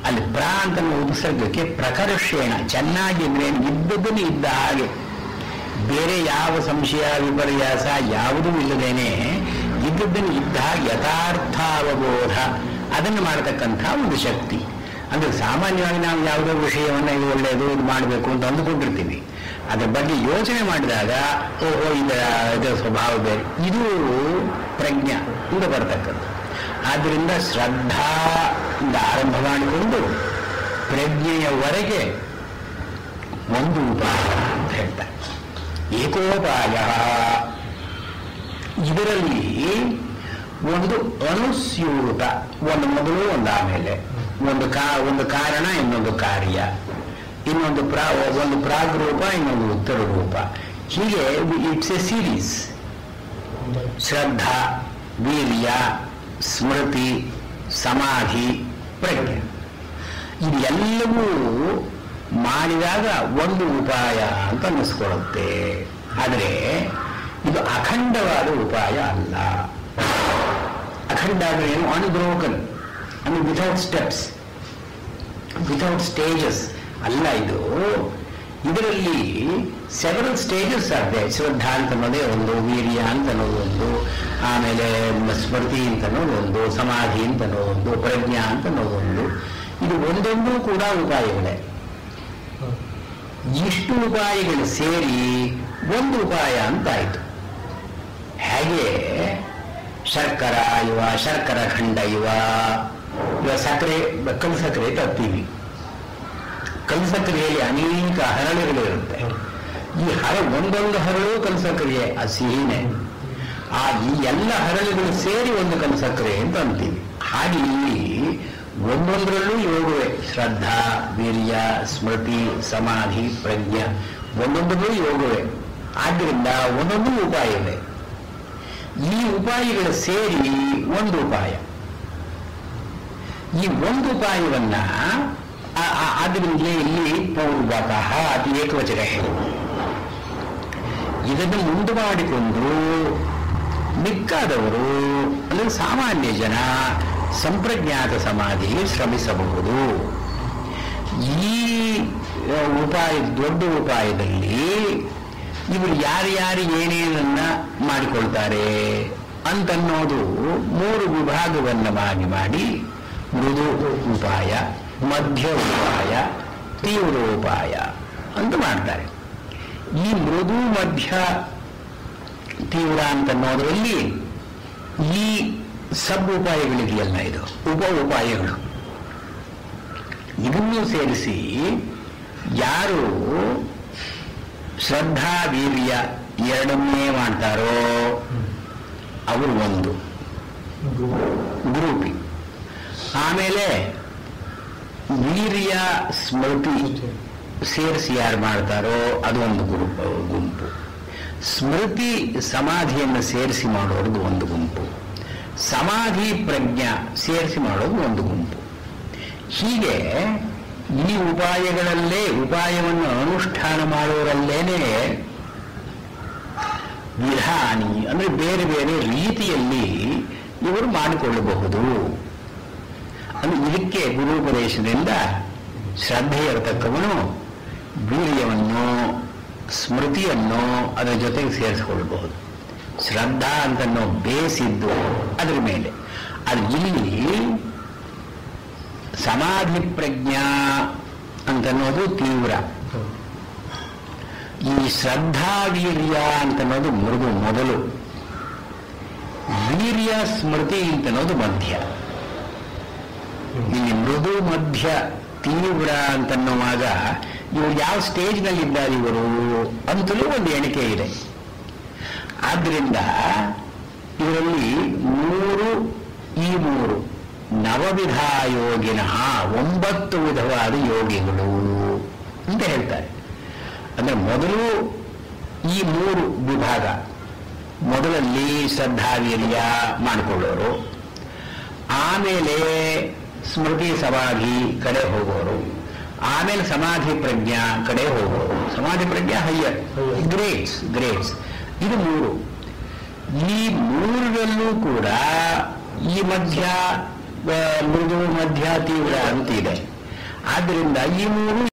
ಅಲ್ಲಿ ಪ್ರ ಅಂತ ಉಪಸರ್ಗಕ್ಕೆ ಪ್ರಕರ್ಷೇಣ, ಚೆನ್ನಾಗಿ ಅಂದ್ರೆ ಇದ್ದದ್ದನ್ನು ಇದ್ದ ಹಾಗೆ, ಬೇರೆ ಯಾವ ಸಂಶಯ ವಿಪರ್ಯಾಸ ಯಾವುದೂ ಇಲ್ಲದೇನೆ ಇದ್ದದ್ದನ್ನು ಇದ್ದ ಹಾಗೆ ಯಥಾರ್ಥಾವಬೋಧ, ಅದನ್ನು ಮಾಡತಕ್ಕಂಥ ಒಂದು ಶಕ್ತಿ. ಅಂದ್ರೆ ಸಾಮಾನ್ಯವಾಗಿ ನಾವು ಯಾವುದೋ ವಿಷಯವನ್ನು ಇದು ಒಳ್ಳೆಯದು ಇದು ಮಾಡಬೇಕು ಅಂತ ಅಂದುಕೊಂಡಿರ್ತೀವಿ. ಅದರ ಬಗ್ಗೆ ಯೋಚನೆ ಮಾಡಿದಾಗ ಓಹೋ ಇದರ ಸ್ವಭಾವ ಬೇರೆ, ಇದು ಪ್ರಜ್ಞಾ ಇಂದ ಬರತಕ್ಕದ್ದು. ಆದ್ದರಿಂದ ಶ್ರದ್ಧಾದಿಂದ ಆರಂಭ ಮಾಡಿಕೊಂಡು ಪ್ರಜ್ಞೆಯವರೆಗೆ ಒಂದು ಉಪಾಯ ಅಂತ ಹೇಳ್ತಾರೆ. ಏಕೋಪಾಯ, ಇದರಲ್ಲಿ ಒಂದು ಅನುಸ್ಯೂತ, ಒಂದು ಮೊದಲು ಒಂದು ಆಮೇಲೆ, ಒಂದು ಕಾರಣ ಇನ್ನೊಂದು ಕಾರ್ಯ, ಇನ್ನೊಂದು ಒಂದು ಪ್ರಾಗ್ರೂಪ ಇನ್ನೊಂದು ಉತ್ತರ ರೂಪ, ಹೀಗೆ ಇಟ್ಸ್ ಎ ಸೀರೀಸ್. ಶ್ರದ್ಧಾ, ವೀರ್ಯ, ಸ್ಮೃತಿ, ಸಮಾಧಿ, ಪ್ರಜ್ಞೆ, ಇದೆಲ್ಲವೂ ಮಾಡಿದಾಗ ಒಂದು ಉಪಾಯ ಅಂತ ಅನ್ನಿಸ್ಕೊಳ್ಳುತ್ತೆ. ಆದರೆ ಇದು ಅಖಂಡವಾದ ಉಪಾಯ ಅಲ್ಲ. ಅಖಂಡ ಅಂದರೆ ಏನು? ಅನ್ಬ್ರೋಕನ್, ಅಂದ್ರೆ ವಿಥೌಟ್ ಸ್ಟೆಪ್ಸ್, ವಿಥೌಟ್ ಸ್ಟೇಜಸ್ ಅಲ್ಲ ಇದು. ಇದರಲ್ಲಿ ಸೆವೆರಲ್ ಸ್ಟೇಜಸ್ ಆಗಿದೆ. ಶ್ರದ್ಧಾ ಅಂತ ಅನ್ನೋದೇ ಒಂದು, ವೀರ್ಯ ಅಂತ ಅನ್ನೋದು ಒಂದು, ಆಮೇಲೆ ಸ್ಮೃತಿ ಅಂತ ಅನ್ನೋದು ಒಂದು, ಸಮಾಧಿ ಅಂತ ಅನ್ನೋದು ಒಂದು, ಪ್ರಜ್ಞಾ ಅಂತ ಅನ್ನೋದು ಒಂದು. ಇದು ಒಂದೊಂದು ಕೂಡ ಉಪಾಯಗಳೇ. ಇಷ್ಟು ಉಪಾಯಗಳು ಸೇರಿ ಒಂದು ಉಪಾಯ ಅಂತಾಯಿತು. ಹೇಗೆ ಶರ್ಕರ ಇವ, ಶರ್ಕರ ಖಂಡ ಇವ ಸಕ್ಕರೆ, ಕಲ್ಲು ಸಕ್ಕರೆ ತರ್ತೀವಿ. ಕಲ್ಲು ಸಕ್ಕರೆಯಲ್ಲಿ ಅನೇಕ ಹರಳುಗಳಿರುತ್ತೆ. ಈ ಒಂದೊಂದು ಹರಳು ಕಲ್ಲು ಸಕ್ಕರೆಯೇ, ಆ ಸಿಹಿನೇ. ಈ ಎಲ್ಲ ಹರಳುಗಳು ಸೇರಿ ಒಂದು ಕಲ್ಲು ಸಕ್ಕರೆ ಅಂತ ಅಂತೀವಿ. ಹಾಗೆ ಇಲ್ಲಿ ಒಂದೊಂದರಲ್ಲೂ ಯೋಗವೇ. ಶ್ರದ್ಧಾ, ವೀರ್ಯ, ಸ್ಮೃತಿ, ಸಮಾಧಿ, ಪ್ರಜ್ಞಾ, ಒಂದೊಂದರಲ್ಲೂ ಯೋಗವೇ. ಆದ್ದರಿಂದ ಒಂದೊಂದು ಉಪಾಯವೇ. ಈ ಉಪಾಯಗಳು ಸೇರಿ ಒಂದು ಉಪಾಯ. ಈ ಒಂದು ಉಪಾಯವನ್ನ ಆದ್ರಿಂದಲೇ ಇಲ್ಲಿ ಪೂರ್ವಕಃ ಅತಿ ಏಕವಚನ ಹೇಳಿ, ಇದನ್ನು ಮುಂದೆ ಮಾಡಿಕೊಂಡು ಮಿಕ್ಕಾದವರು ಅಂದರೆ ಸಾಮಾನ್ಯ ಜನ ಸಂಪ್ರಜ್ಞಾತ ಸಮಾಧಿಗೆ ಶ್ರಮಿಸಬಹುದು. ಈ ಉಪಾಯ, ದೊಡ್ಡ ಉಪಾಯದಲ್ಲಿ ಇವರು ಯಾರ್ಯಾರು ಏನೇನನ್ನ ಮಾಡಿಕೊಳ್ತಾರೆ ಅಂತನ್ನೋದು ಮೂರು ವಿಭಾಗವನ್ನು ಮಾಡಿ ಮೃದು ಉಪಾಯ, ಮಧ್ಯ ಉಪಾಯ, ತೀವ್ರ ಉಪಾಯ ಅಂತ ಮಾಡ್ತಾರೆ. ಈ ಮೃದು, ಮಧ್ಯ, ತೀವ್ರ ಅಂತನ್ನೋದ್ರಲ್ಲಿ ಈ ಸಬ್ ಉಪಾಯಗಳಿದೆಯಲ್ಲ, ಇದು ಉಪ ಉಪಾಯಗಳು, ಇದನ್ನು ಸೇರಿಸಿ ಯಾರು ಶ್ರದ್ಧಾ, ವೀರ್ಯ ಎರಡನ್ನೇ ಮಾಡ್ತಾರೋ ಅವರು ಒಂದು ಗ್ರೂಪಿ. ಆಮೇಲೆ ವೀರ್ಯ, ಸ್ಮೃತಿ ಸೇರಿಸಿ ಯಾರು ಮಾಡ್ತಾರೋ ಅದು ಒಂದು ಗುಂಪು. ಸ್ಮೃತಿ, ಸಮಾಧಿಯನ್ನು ಸೇರಿಸಿ ಮಾಡೋದು ಒಂದು ಗುಂಪು. ಸಮಾಧಿ, ಪ್ರಜ್ಞಾ ಸೇರಿಸಿ ಮಾಡೋದು ಒಂದು ಗುಂಪು. ಹೀಗೆ ಈ ಉಪಾಯಗಳಲ್ಲೇ, ಉಪಾಯವನ್ನು ಅನುಷ್ಠಾನ ಮಾಡೋರಲ್ಲೇನೆ ವಿಧಾನಿ ಅಂದ್ರೆ ಬೇರೆ ಬೇರೆ ರೀತಿಯಲ್ಲಿ ಇವರು ಮಾಡಿಕೊಳ್ಳಬಹುದು. ಅಂದ್ರೆ ಇದಕ್ಕೆ ಗುರುಪದೇಶದಿಂದ ಶ್ರದ್ಧೆ ಇರತಕ್ಕವನು ವೀರ್ಯವನ್ನು, ಸ್ಮೃತಿಯನ್ನು ಅದರ ಜೊತೆಗೆ ಸೇರಿಸಿಕೊಳ್ಳಬಹುದು. ಶ್ರದ್ಧಾ ಅಂತನ್ನೋ ಬೇಸಿದ್ದು ಅದರ ಮೇಲೆ. ಅದು ಇಲ್ಲಿ ಸಮಾಧಿ, ಪ್ರಜ್ಞಾ ಅಂತನ್ನೋದು ತೀವ್ರ. ಈ ಶ್ರದ್ಧಾ, ವೀರ್ಯ ಅಂತನ್ನೋದು ಮೃದು ಮೊದಲು. ವೀರ್ಯ, ಸ್ಮೃತಿ ಅಂತನ್ನೋದು ಮಧ್ಯ. ಇಲ್ಲಿ ಮೃದು, ಮಧ್ಯ, ತೀವ್ರ ಅಂತನ್ನುವಾಗ ಇವರು ಯಾವ ಸ್ಟೇಜ್ನಲ್ಲಿ ಇದ್ದಾರೆ ಇವರು ಅಂತಲೂ ಒಂದು ಎಣಿಕೆ ಇದೆ. ಆದ್ದರಿಂದ ಇದರಲ್ಲಿ 3, ಈ 3, ನವವಿಧ ಯೋಗಿನಃ 9 ವಿಧವಾದ ಯೋಗಿಗಳು ಅಂತ ಹೇಳ್ತಾರೆ. ಅಂದ್ರೆ ಮೊದಲು ಈ 3 ವಿಭಾಗ, ಮೊದಲಲ್ಲಿ ಶ್ರದ್ಧಾವೀರ್ಯ ಮಾಡಿಕೊಳ್ಳೋರು, ಆಮೇಲೆ ಸ್ಮೃತಿ ಸಮಾಧಿ ಕಡೆ ಹೋಗೋರು, ಆಮೇಲೆ ಸಮಾಧಿ ಪ್ರಜ್ಞಾ ಕಡೆ ಹೋಗೋರು. ಸಮಾಧಿ ಪ್ರಜ್ಞಾ ಹೈಯರ್, ಗ್ರೇಟ್ಸ್ ಇದು 3. ಈ 3ರಲ್ಲೂ ಕೂಡ ಈ ಮಧ್ಯ ಮೃದು, ಮಧ್ಯ, ತೀವ್ರ ಅಂತಿದೆ. ಆದ್ದರಿಂದ ಈ 3